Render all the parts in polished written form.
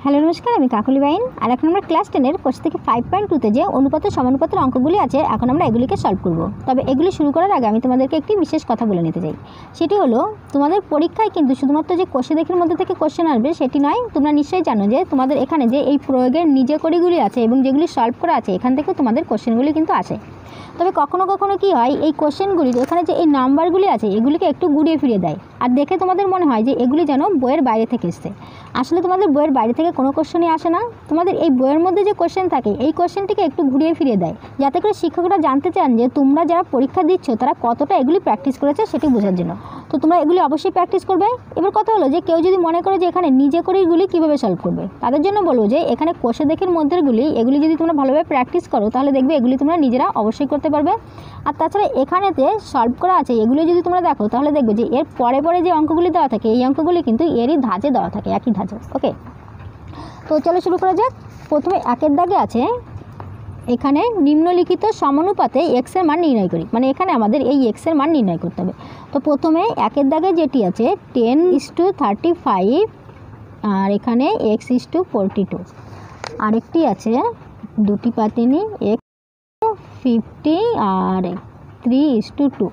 Hello নমস্কার, আমি কাকলি বাইন। আর এখন আমরা ক্লাস 10-এর কোর্স থেকে 5.2-তে যে অনুপাত সমানুপাতের অঙ্কগুলি আছে, এখন আমরা এগুলিকে সলভ করব। তবে এগুলি শুরু করার আগে আমি তোমাদেরকে একটি বিশেষ কথা বলে নিতে চাই। সেটি হলো, তোমাদের পরীক্ষায় কিন্তু শুধুমাত্র যে কোষেদেখের মধ্যে থেকে কোশ্চেন আসবে সেটি নয়। তোমরা নিশ্চয়ই জানো যে তোমাদের এখানে যে এই প্রয়োগের নিজে করিগুলি আছে এবং যেগুলি সলভ করা আছে, এখান থেকেও তোমাদের কোশ্চেনগুলি কিন্তু আসে। তবে কখনো কখনো কী হয়, এই কোশ্চেনগুলি এখানে যে এই নাম্বারগুলি আছে এগুলিকে একটু ঘুরিয়ে ফিরিয়ে দেয়, আর দেখে তোমাদের মনে হয় যে এগুলি যেন বইয়ের বাইরে থেকে এসছে। আসলে তোমাদের বইয়ের বাইরে থেকে কোনো কোশ্চেনই আসে না। তোমাদের এই বইয়ের মধ্যে যে কোশ্চেন থাকে এই কোশ্চেনটিকে একটু ঘুরিয়ে ফিরিয়ে দেয়, যাতে করে শিক্ষকরা জানতে চান যে তোমরা যারা পরীক্ষা দিচ্ছ তারা কতটা এগুলি প্র্যাকটিস করেছে সেটি বোঝার জন্য। তো তোমরা এগুলি অবশ্যই প্র্যাকটিস করবে। এবার কথা হলো যে কেউ যদি মনে করে যে এখানে নিজে করে এগুলি কীভাবে সলভ করবে, তাদের জন্য বলবো যে এখানে কোষেদেখের মধ্যেগুলি এগুলি যদি তোমরা ভালোভাবে প্র্যাকটিস করো তাহলে দেখবে এগুলি তোমরা নিজেরা অবশ্যই করতে পারবে। আর তাছাড়া এখানেতে সলভ করা আছে এগুলো যদি তোমরা দেখো তাহলে দেখবে যে এর পরে পরে যে অঙ্কগুলি দেওয়া থাকে এই অঙ্কগুলি কিন্তু এরই ধাঁচে দেওয়া থাকে, একই ধাঁচে। ওকে, তো চলো শুরু করা যাক। প্রথমে একের দাগে আছে এখানে নিম্নলিখিত সমানুপাতে এক্সের মান নির্ণয় করি, মানে এখানে আমাদের এই এক্সের মান নির্ণয় করতে হবে। তো প্রথমে একের দাগে যেটি আছে 10:35, আর এখানে x:42। আরেকটি আছে দুটি পাতিনি x:50 আর 3:2।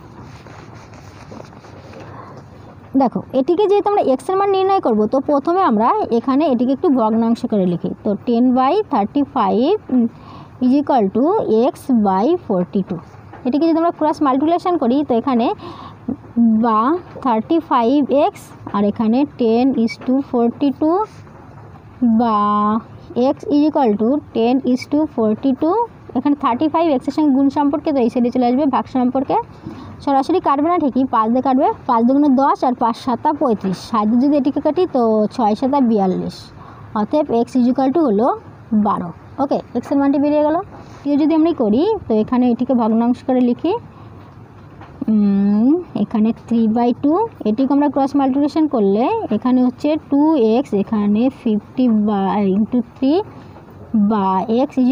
দেখো এটিকে যেহেতু আমরা এক্সের মান নির্ণয় করব, তো প্রথমে আমরা এখানে এটিকে একটু ভগ্নাংশ করে লিখি। তো 10/35 = x/42। এটিকে যদি আমরা ক্রস মাল্টিপ্লিকেশন করি তো এখানে বা 35x আর এখানে 10:42 বা x = 10:42। এখানে 35 এক্সের সঙ্গে গুণ সম্পর্কে, তো এই সাইডে চলে আসবে ভাগ সম্পর্কে। সরাসরি কাটবে না, ঠিকই 5 দিয়ে কাটবে। 5 × 10 আর 5 × 7 = 35। 7 দিয়ে যদি এটিকে কাটি তো 6 × 7 = 42। অতএব x হলো 12। ওকে, এক্সের মানটি বেরিয়ে গেল। এটি যদি আমরা করি তো এখানে এটিকে ভগ্নাংশ করে লিখি। এখানে 3/2, এটিকে আমরা ক্রস মাল্টিপ্লিকেশন করলে এখানে হচ্ছে 2x, এখানে 50/3 বা x =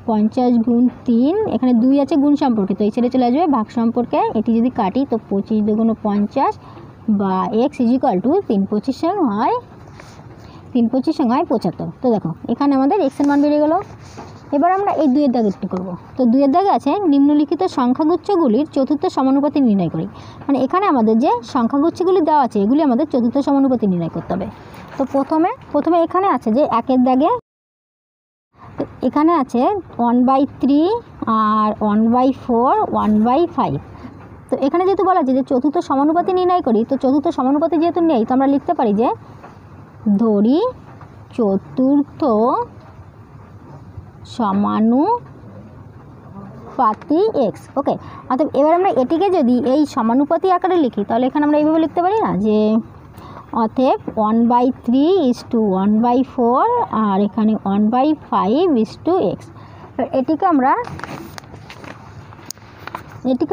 50 × 3। এখানে 2 আছে গুণ সম্পর্কে, তো এই ছেড়ে চলে আসবে ভাগ সম্পর্কে। এটি যদি কাটি তো 25 × 2 = 50 বা x = 3×25 হয় 75। তো দেখো এখানে আমাদের এক্সের মান বেরিয়ে গেল। এবার আমরা এই দুইয়ের দাগে একটু করবো। তো দুইয়ের দাগে আছে নিম্নলিখিত সংখ্যাগুচ্ছগুলির চতুর্থ সমানুপাতি নির্ণয় করি, মানে এখানে আমাদের যে সংখ্যাগুচ্ছগুলি দেওয়া আছে এগুলি আমাদের চতুর্থ সমানুপাতি নির্ণয় করতে হবে। তো প্রথমে এখানে আছে যে একের দাগে এখানে আছে 1/3 আর 1/4, 1/5। তো এখানে যেহেতু বলা আছে যে চতুর্থ সমানুপাতি নির্ণয় করি, তো চতুর্থ সমানুপাতি যেহেতু নেই তো আমরা লিখতে পারি যে ধরি চতুর্থ সমানুপাতি x। ওকে, অর্থাৎ এবার আমরা এটিকে যদি এই সমানুপাতি আকারে লিখি তাহলে এখানে আমরা এইভাবে লিখতে পারি না যে অতএব 1/3 = 1/4 আর এখানে 1/5 = x। এটিকে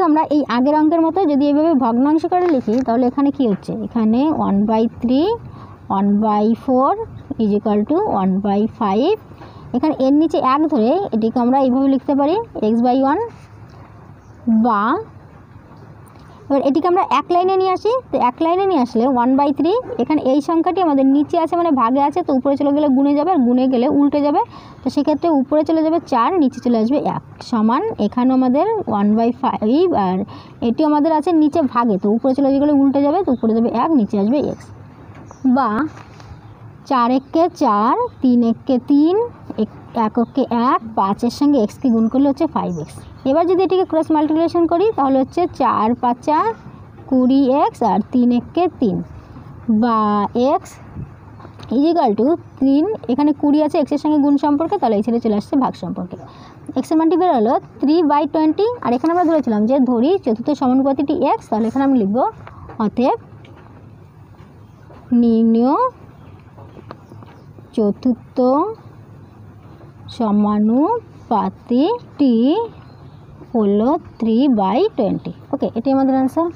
আমরা এই আগের অঙ্কের মতো যদি এইভাবে ভগ্নাংশ করে লিখি তাহলে এখানে কি হচ্ছে, এখানে 1/3 1/4 = 1/5। এখানে এর নিচে 1 ধরে এটিকে আমরা এইভাবে লিখতে পারি x/1। বা এবার এটিকে আমরা এক লাইনে নিয়ে আসি। তো এক লাইনে নিয়ে আসলে 1/3, এখানে এই সংখ্যাটি আমাদের নিচে আছে মানে ভাগে আছে, তো উপরে চলে গেলে গুণে যাবে, আর গুণে গেলে উল্টে যাবে। তো সেক্ষেত্রে উপরে চলে যাবে 4, নিচে চলে আসবে 1 সমান এখানেও আমাদের 1/5, আর এটি আমাদের আছে নিচে ভাগে, তো উপরে চলে গেলে উল্টে যাবে, তো উপরে যাবে 1, নিচে আসবে x। বা 4 × 4, 3 × 3, 1 × 1, 5-এর সঙ্গে x-কে গুণ করলে হচ্ছে 5x। এবার যদি এটিকে ক্রস মাল্টিপ্লিকেশন করি তাহলে হচ্ছে 4 × 5 = 20x আর 3 × 3 বা x = 3। এখানে 20 আছে x-এর সঙ্গে গুণ সম্পর্কে, তাহলে এই ছেড়ে চলে আসছে ভাগ সম্পর্কে। এক্সের মানটি বের হলো 3/20। আর এখানে আমরা ধরেছিলাম যে ধরি চতুর্থ সমানুপাতিটি x, তাহলে এখানে আমি লিখব অতএব নির্ণয় চতুর্থ সমানুপাতিটি হলো 3/20। ওকে, এটি আমাদের অ্যান্সার।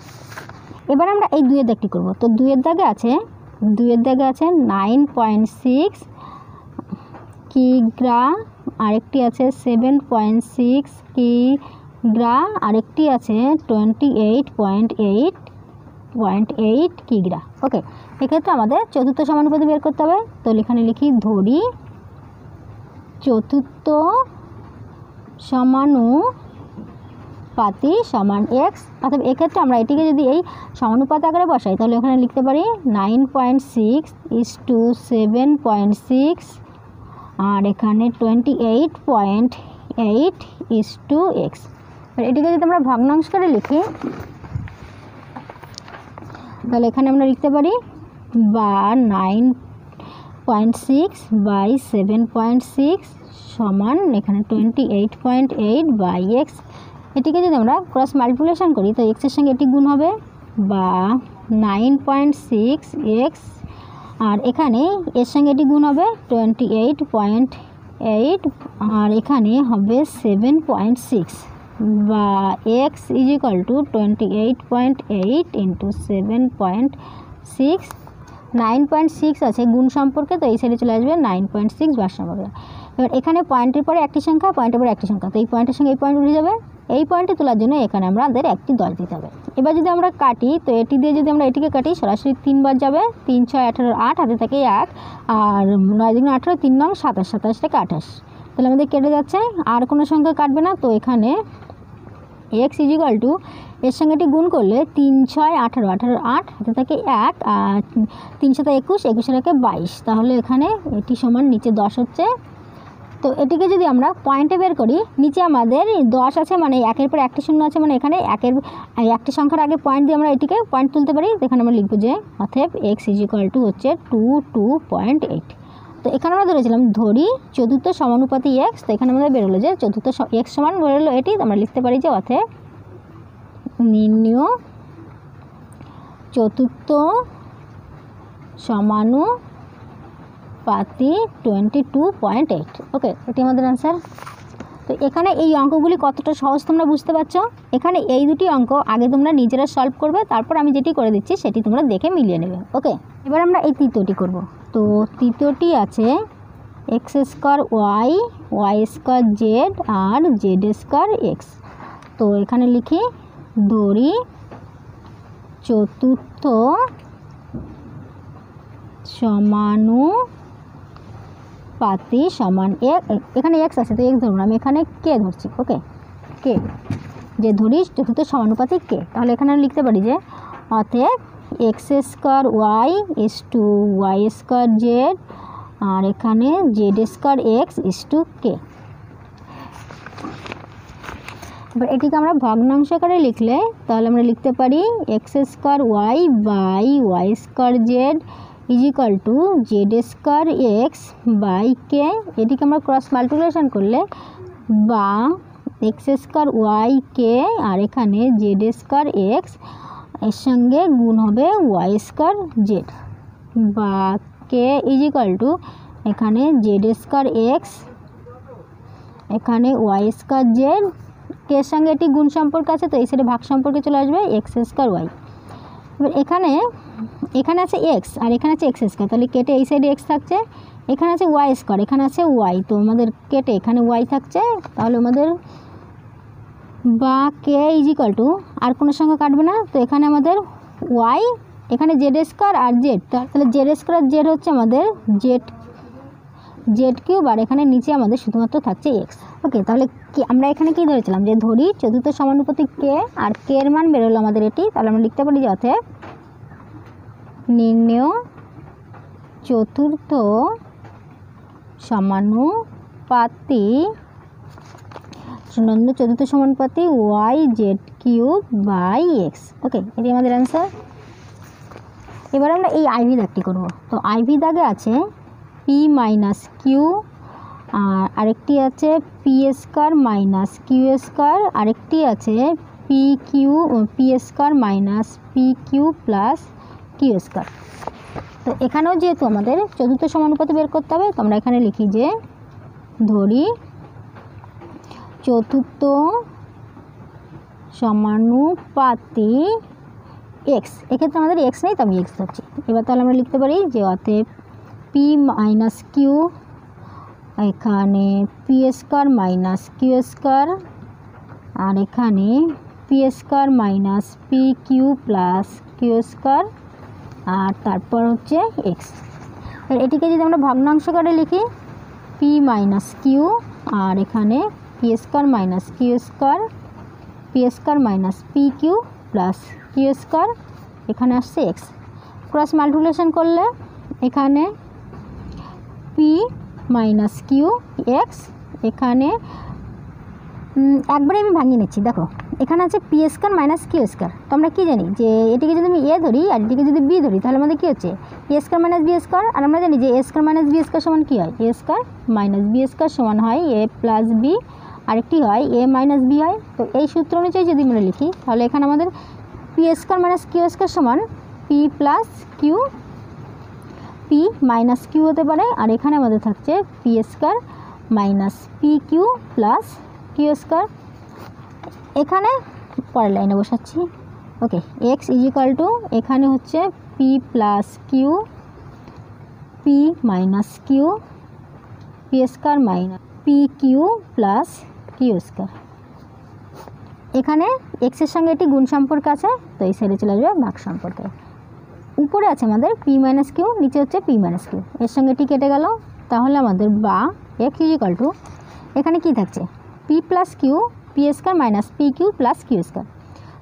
এবার আমরা এই দুইয়ের দাগটি করব। তো দুইয়ের দাগে আছে 9.6 কিগ্রা, আরেকটি আছে 7.6 কিগ্রা, আরেকটি আছে 28.8 28.8 কিগ্রা। ওকে, এক্ষেত্রে আমাদের চতুর্থ সমানুপাতি বের করতে হবে। তো এখানে লিখি ধরি চতুর্থ সমানুপাতি সমান এক্স। অর্থাৎ এক্ষেত্রে আমরা এটিকে যদি এই সমানুপাত আকারে বসাই তাহলে ওখানে লিখতে পারি 9.6:7.6 আর এখানে 28.8:x। এটিকে যদি আমরা ভগ্নাংশ করে লিখি তাহলে এখানে আমরা লিখতে পারি বা 9.6/7.6 সমান এখানে 28.8/x। এটিকে যদি আমরা ক্রস মাল্টিপ্লিকেশন করি তো এক্সের সঙ্গে এটি গুণ হবে বা 9.6x আর এখানে এর সঙ্গে এটি গুণ হবে 28.8 আর এখানে হবে 7.6 বা x = 28.8 × 7.6। 9.6 আছে গুণ সম্পর্কে, তো এই সাইডে চলে আসবে 9.6 ভাগ সম্পর্কে। এবার এখানে পয়েন্টের পরে একটি সংখ্যা, পয়েন্টের পরে একটি সংখ্যা, তো এই পয়েন্টের সঙ্গে এই পয়েন্ট উঠে যাবে। এই পয়েন্টে তোলার জন্য এখানে আমাদের একটি 10 দিতে হবে। এবার যদি আমরা কাটি তো এটি দিয়ে যদি আমরা এটিকে কাটি সরাসরি 3 বার যাবে, 3 6 18 8 হাতে থাকে 1 আর 9 × 18 3 9 27, 27 থেকে 28, তাহলে আমাদের কেটে যাচ্ছে, আর কোনো সংখ্যা কাটবে না। তো এখানে x = এর সঙ্গে এটি গুণ করলে 3 6 18, 18 8 হাতে থাকে 1 আর 3 7 21, 21 থেকে 22, তাহলে এখানে এটি সমান নিচে 10 হচ্ছে। তো এটিকে যদি আমরা পয়েন্টে বের করি, নিচে আমাদের 10 আছে মানে একের পর একটি শূন্য আছে, মানে এখানে একটি সংখ্যার আগে পয়েন্ট দিয়ে আমরা এটিকে পয়েন্ট তুলতে পারি। এখানে আমরা লিখব যে অতএব x = হচ্ছে 22.8। তো এখানে আমরা ধরেছিলাম ধরি চতুর্থ সমানুপাতি x। তো এখানে আমাদের বেরোলো যে চতুর্থ x সমান বেরোলো এটি। আমরা লিখতে পারি যে অতএব নির্ণেয় চতুর্থ সমানুপাতি 22.8। ওকে, এটি আমাদের অ্যান্সার। তো এখানে এই অঙ্কগুলি কতটা সহজ তোমরা বুঝতে পারছো। এখানে এই দুটি অঙ্ক আগে তোমরা নিজেরা সলভ করবে, তারপর আমি যেটি করে দিচ্ছি সেটি তোমরা দেখে মিলিয়ে নেবে। ওকে, এবার আমরা এই তৃতীয়টি করব। তো তৃতীয়টি আছে x² y, y² z আর z² x। তো এখানে লিখি ধরি চতুর্থ সমানুপাতি সমান এখানে x আছে তো x ধরুন, আমি এখানে কে ধরছি। ওকে, কে যে ধরি চতুর্থ সমানুপাতি কে, তাহলে এখানে লিখতে পারি যে অতএব x² y y² z আর এখানে z² x = k। এবার এটিকে আমরা ভগ্নাংশ আকারে লিখলে তাহলে আমরা লিখতে পারি x² y y² z z² x k। এটিকে আমরা ক্রস মাল্টিপ্লিকেশন করলে বা x² y k আর এখানে z² x এর সঙ্গে গুণ হবে y² z বা k = এখানে z² x এখানে y² z, কে এর সঙ্গে এটি গুণ সম্পর্ক আছে, তো এই সাইডে ভাগ সম্পর্কে চলে আসবে x² y। এবার এখানে আছে x আর এখানে আছে x², তাহলে কেটে এই সাইডে x থাকছে, এখানে আছে y², এখানে আছে y, তো আমাদের কেটে এখানে y থাকছে, তাহলে আমাদের বা k = আর কোনো সংখ্যা কাটবে না। তো এখানে আমাদের y, এখানে z² আর z, তাহলে z² z হচ্ছে আমাদের z³ আর এখানে নিচে আমাদের শুধুমাত্র থাকছে x। ওকে, তাহলে আমরা এখানে কি ধরেছিলাম যে ধরি চতুর্থ সমানুপাতি কে আর কে এর মান বেরোলো আমাদের এটি, তাহলে আমরা লিখতে পারি যে অতএব নির্ণেয় চতুর্থ সমানুপাতি চতুর্থ সমানুপাতি y z³ x। ওকে, এটি আমাদের অ্যান্সার। এবার আমরা এই আইভি দাগটি করব। তো আইভি দাগে আছে p - q আর আরেকটি আছে p² - q², আরেকটি আছে p² - pq + q²। তো এখানেও যেহেতু আমাদের চতুর্থ সমানুপাতি বের করতে হবে, তো আমরা এখানে লিখি যে ধরি চতুর্থ সমানুপাতি x। এক্ষেত্রে আমাদের x নেই, তো আমি x ধরছি। এবার তাহলে আমরা লিখতে পারি যে অতএব p - q এখানে p² - q² আর এখানে p² - pq + কিউ স্কোয়ার আর তারপর হচ্ছে এক্স। এটিকে যদি আমরা ভগ্নাংশ করে লিখি পি মাইনাস কিউ আর এখানে P square minus Q square, P square minus P Q plus Q square, এখানে আসছে এক্স। ক্রস মাল্টিপ্লিকেশন করলে এখানে পি মাইনাস কিউ এক্স, এখানে একবারে আমি ভাঙিয়ে নিচ্ছি। দেখো এখানে আছে P square minus Q square. তো আমরা কী জানি যে এটিকে যদি আমি এ ধরি আর এটিকে যদি বি ধরি তাহলে আমাদের কী হচ্ছে এ স্কোয়ার মাইনাস বি স্কোয়ার। আর আমরা জানি যে এ স্কোয়ার মাইনাস বি স্কোয়ার সমান কী হয়, এ স্কোয়ার মাইনাস বি স্কোয়ার সমান হয় এ প্লাস বি, আরেকটি হয় এ মাইনাস বি হয়। তো এই সূত্র অনুযায়ী যদি আমরা লিখি তাহলে এখানে আমাদের P square minus Q square সমান P plus Q, P minus Q হতে পারে, আর এখানে আমাদের থাকছে P square minus P Q plus Q square. এখানে পরের লাইনে বসাচ্ছি। Okay, X is equal to এখানে হচ্ছে P plus Q, P minus Q, P square minus P Q plus Q square. এখানে এক্সের সঙ্গে এটি গুণ সম্পর্ক আছে, তো এই সাইডে চলে আসবে ভাগ সম্পর্কে। উপরে আছে আমাদের পি মাইনাস কিউ, নিচে হচ্ছে পি মাইনাস কিউ, এর সঙ্গে এটি কেটে গেল। তাহলে আমাদের বা এক্স ইজ ইকাল টু এখানে কী থাকছে P plus Q, P square minus P Q plus Q square.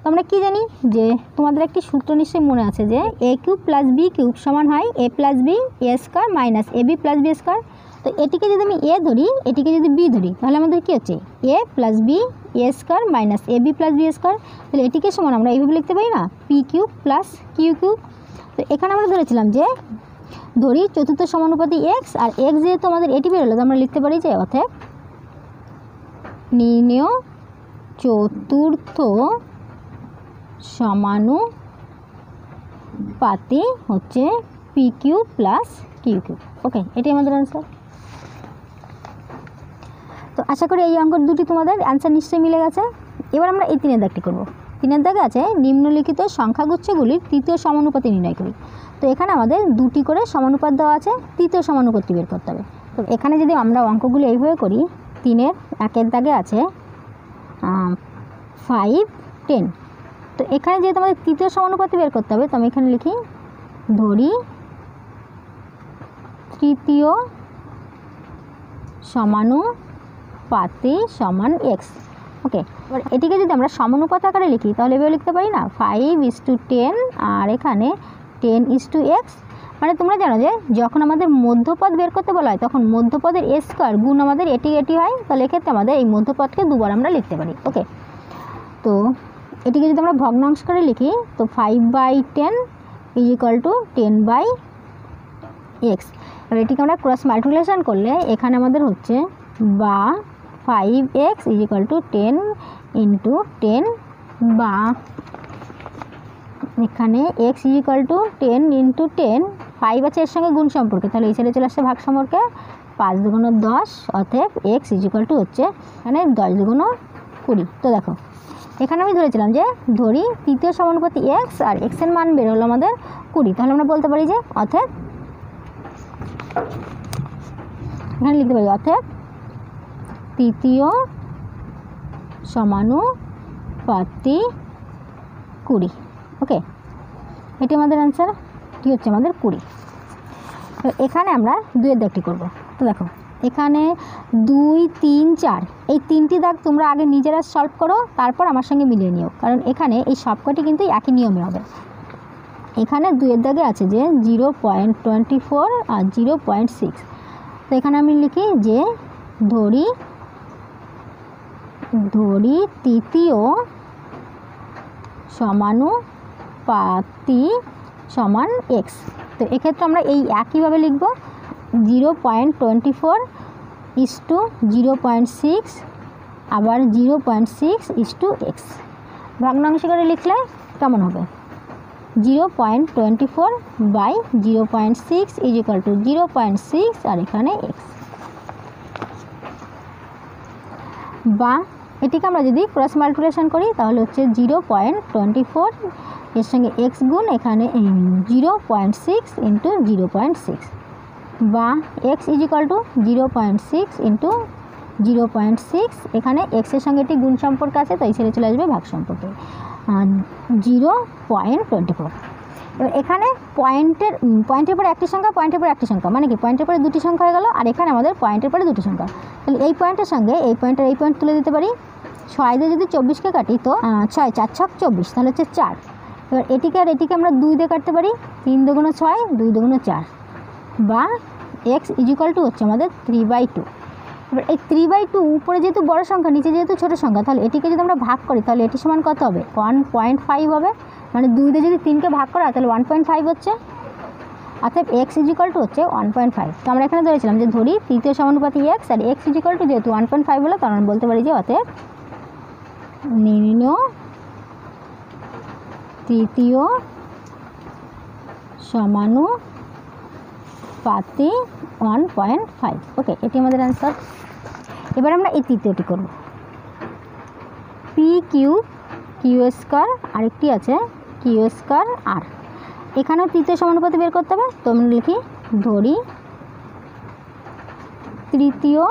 তো আমরা কী জানি যে তোমাদের একটি সূত্র নিশ্চয়ই মনে আছে যে এ কিউব প্লাস বি কিউব সমান হয় এ plus B A square minus A B plus B square. তো এটিকে যদি আমি এ ধরি, এটিকে যদি বি ধরি, তাহলে আমাদের কী হচ্ছে A plus B A square minus A B plus B square. তাহলে এটিকে সমান আমরা এইভাবে লিখতে পারি না, P cube plus Q cube. তো এখানে আমরা ধরেছিলাম যে ধরি চতুর্থ সমানুপাতি এক্স, আর এক্স যেহেতু আমাদের এটি বেরোলো, তো আমরা লিখতে পারি যে অতএব নির্ণেয় চতুর্থ সমানুপাতি হচ্ছে P Q plus Q Q. Okay, এটি আমাদের অ্যান্সার। তো আশা করি এই অঙ্ক দুটি তোমাদের অ্যান্সার নিশ্চয়ই মিলে গেছে। এবার আমরা এই তিনের দাগটি করব। তিনের দাগে আছে নিম্নলিখিত সংখ্যাগুচ্ছগুলির তৃতীয় সমানুপাতি নির্ণয় করি। তো এখানে আমাদের দুটি করে সমানুপাত দেওয়া আছে, তৃতীয় সমানুপাতটি বের করতে হবে। তো এখানে যদি আমরা অঙ্কগুলি এইভাবে করি, তিনের একের দাগে আছে 5, 10। তো এখানে যেহেতু আমাদের তৃতীয় সমানুপাতি বের করতে হবে, তো আমি এখানে লিখি ধরি তৃতীয় সমানুপাতি সমান এক্স। ওকে, এবার এটিকে যদি আমরা সমানুপাত আকারে লিখি তাহলে এভাবে লিখতে পারি না 5:10 আর এখানে 10:x। মানে তোমরা জানো যে যখন আমাদের মধ্যপদ বের করতে বলা হয় তখন মধ্যপদের এ স্কোয়ার গুণ আমাদের এটি হয়। তাহলে এক্ষেত্রে আমাদের এই মধ্যপদকে দুবার আমরা লিখতে পারি। ওকে, তো এটিকে যদি আমরা ভগ্নাংশ করে লিখি তো 5/10 ইজ ইকাল টু 10/x। এবার এটিকে আমরা ক্রস মাল্টিপ্লিকেশন করলে এখানে আমাদের হচ্ছে বা 5x ইজ ইকাল টু 10 × 10 বা এখানে x ইজ ইকাল টু 10 × 10, 5 আছে এর সঙ্গে গুণ সম্পর্কে, তাহলে এই সাইডে চলে আসছে ভাগ সম্পর্কে, 5 দুগুণ 10, অতএব x ইজ ইকাল টু হচ্ছে এখানে 10 দুগুণ 20। তো দেখো এখানে আমি ধরেছিলাম যে ধরি তৃতীয় সমানুপাতি x আর x এর মান বের হলো আমাদের 20। তাহলে আমরা বলতে পারি যে অতএব এখানে লিখতে পারি অতএব তৃতীয় সমানুপাতি 20। ওকে, এটি আমাদের অ্যান্সার। কি হচ্ছে আমাদের 20। তো এখানে আমরা দুইয়ের দাগটি করব। তো দেখো এখানে 2, 3, 4 এই তিনটি দাগ তোমরা আগে নিজেরা সলভ করো, তারপর আমার সঙ্গে মিলিয়ে নিও, কারণ এখানে এই সবকটি কিন্তু একই নিয়মে হবে। এখানে দুইয়ের দাগে আছে যে 0.24 আর 0.6। তো এখানে আমি লিখি যে ধরি তৃতীয় সমানুপাতি সমান এক্স। তো এক্ষেত্রে আমরা এই একইভাবে লিখব 0.24 = 0.6 আবার 0.6 = x। ভগ্নাংশ করে লিখলে কেমন হবে 0.24/0.6 ইজ ইকাল টু 0.6 আর এখানে x। বা এটিকে আমরা যদি ক্রস মাল্টিপ্লিকেশন করি তাহলে হচ্ছে 0.24 এর সঙ্গে x গুণ এখানে 0.6 × 0.6 বা x ইজ ইকাল টু 0.6 × 0.6। এখানে x এর সঙ্গে একটি গুণ সম্পর্ক আছে, তাই ছেড়ে চলে আসবে ভাগ সম্পর্কে। 0.24। এবার এখানে পয়েন্টের পরে একটি সংখ্যা, পয়েন্টের পরে একটি সংখ্যা, মানে কি পয়েন্টের পরে দুটি সংখ্যা হয়ে গেল, আর এখানে আমাদের পয়েন্টের পরে দুটি সংখ্যা। তাহলে এই পয়েন্টের সঙ্গে এই পয়েন্টের এই পয়েন্ট তুলে দিতে পারি। 6 দিয়ে যদি 24কে কাটি তো 6 4 ছক 24, তাহলে হচ্ছে 4। এবার এটিকে আর এটিকে আমরা 2 দিয়ে কাটতে পারি, 3 দুগুণ 6, 2 দুগুণ 4, বা x = হচ্ছে আমাদের 3/2। এবার এই 3/2 উপরে যেহেতু বড় সংখ্যা, নিচে যেহেতু ছোটো সংখ্যা, তাহলে এটিকে যদি আমরা ভাগ করি তাহলে এটি সমান কত হবে? 1.5 হবে। মানে 2 দিয়ে যদি 3কে ভাগ করা তাহলে 1.5 হচ্ছে, অর্থাৎ x = হচ্ছে 1.5। তো আমরা এখানে ধরেছিলাম যে ধরি তৃতীয় সমানুপাতি x, আর x = যেহেতু 1.5 হলো, কারণ বলতে পারি যে অতএব নির্ণেয় তৃতীয় সমানুপাতি 1.5। ওকে, এটি আমাদের অ্যান্সার। এবার আমরা এই তৃতীয়টি করব। p³ q², আরেকটি আছে q² r। এখানেও তৃতীয় সমানুপাতি বের করতে হবে। তো আমরা লিখি ধরি তৃতীয়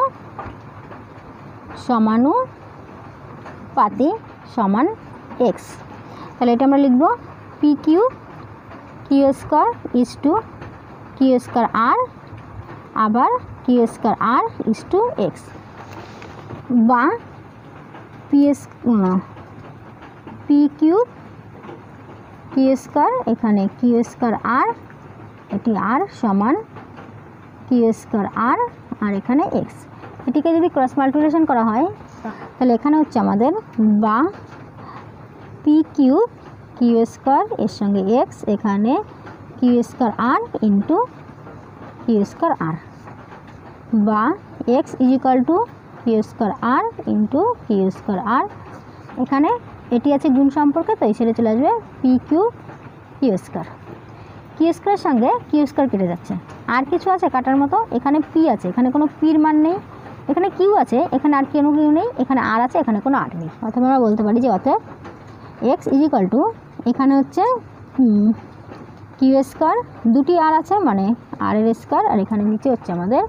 সমানুপাতি সমান x। তাহলে এটা আমরা লিখব p³ q² = q²r, আবার q²r = x, বা p³ q², এখানে q²r, এটি r সমান q²r, আর এখানে x। এটিকে যদি ক্রস মাল্টিপ্লিকেশন করা হয় তাহলে এখানে হচ্ছে আমাদের বা p³ q² এর সঙ্গে x, এখানে q²r ইন্টু q²r, বা x = q²r ইন্টু q²r। এখানে এটি আছে গুণ সম্পর্কে, তো এই ছেড়ে চলে আসবে p³ q²। q² সঙ্গে q² কেটে যাচ্ছে, আর কিছু আছে কাটার মতো? এখানে p আছে, এখানে কোনো পির মান নেই। এখানে q আছে, এখানে আর কোনো কিউ নেই। এখানে r আছে, এখানে কোনো r নেই। অথবা আমরা বলতে পারি যে অতএব x = এখানে হচ্ছে q², দুটি r আছে মানে r এর স্কয়ার, আর এখানে নিচে হচ্ছে আমাদের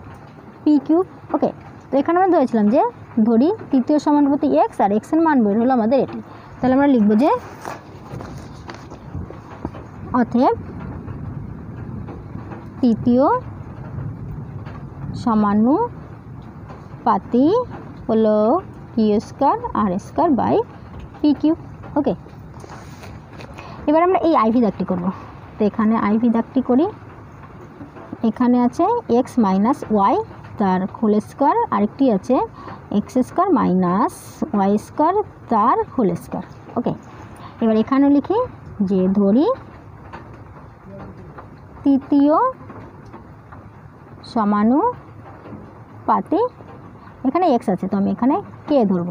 p³। ওকে, তো এখানে আমরা ধরেছিলাম যে ধরি তৃতীয় সমানুপাতি x, আর x এর মান বের হলো আমাদের এটি। তাহলে আমরা লিখব যে অতএব তৃতীয় সমানুপাতি হলো q² r²/p³। ওকে, এবার আমরা এই আইভি দাগটি করব। তো এখানে আইভি দাগটি করি। এখানে আছে x - y তার হোল স্কয়ার, আরেকটি আছে x² - y² তার হোল স্কয়ার। ওকে, এবার এখানেও লিখি যে ধরি তৃতীয় সমানুপাতি, এখানে x আছে, তো আমি এখানে k ধরব।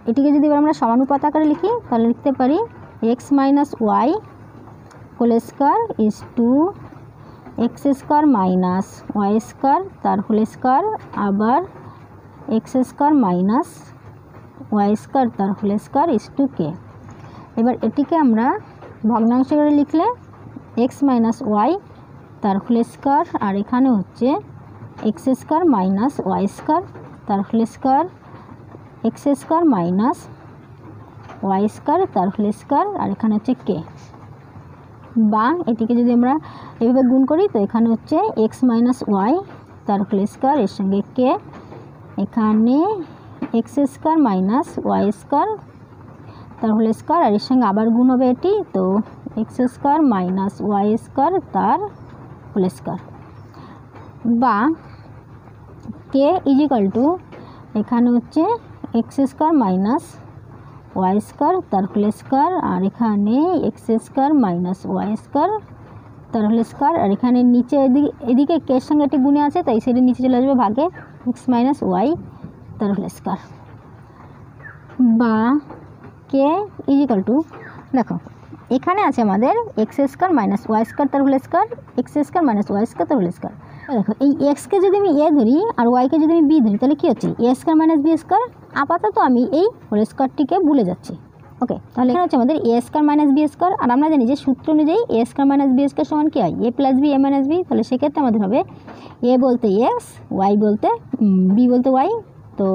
এটিকে যদি আমরা সমানুপাত আকারে লিখি তাহলে লিখতে পারি x - y whole square is to x² - y² তার হোল স্কয়ার, আবার x² - y² তার whole square is to k। এবার এটিকে আমরা ভগ্নাংশ করে লিখলে x - y তার হোল স্কয়ার, আর এখানে হচ্ছে x² - y² তার হোল স্কয়ার, x² - y² তার হোল স্কয়ার, আর এখানে হচ্ছে k। বা এটিকে যদি আমরা এভাবে গুণ করি তো এখানে হচ্ছে x - y তার হোল স্কয়ার এর সঙ্গে k, এখানে x² - y² তার হোল স্কয়ার, আর এর সঙ্গে আবার গুণ হবে এটি, তো x² - y² তার হোল স্কয়ার, বা k = এখানে হচ্ছে x² - y² তার হোল স্কয়ার, আর এখানে x² - y² তার হোল স্কয়ার, আর এখানে নিচে এদিকে k এর সঙ্গে এটি গুণে আছে, তাই সেটি নিচে চলে আসবে ভাগে x - y তার হোল স্কয়ার, বা k = দেখো এখানে আছে আমাদের x² - y² তার হোল স্কয়ার, x² - y² তার হোল স্কয়ার। দেখো এই x-কে যদি আমি a ধরি আর y-কে যদি আমি b ধরি তাহলে কী হচ্ছে a² - b²। আপাতত আমি এই হোল স্কয়ারটিকে ভুলে যাচ্ছি। ওকে, তাহলে এখানে হচ্ছে আমাদের a² - b², আর আমরা জানি যে সূত্র অনুযায়ী a² - b² সমান কি হয় a + b a - b। তাহলে সেক্ষেত্রে আমাদের হবে a বলতে x, y বলতে b বলতে y, তো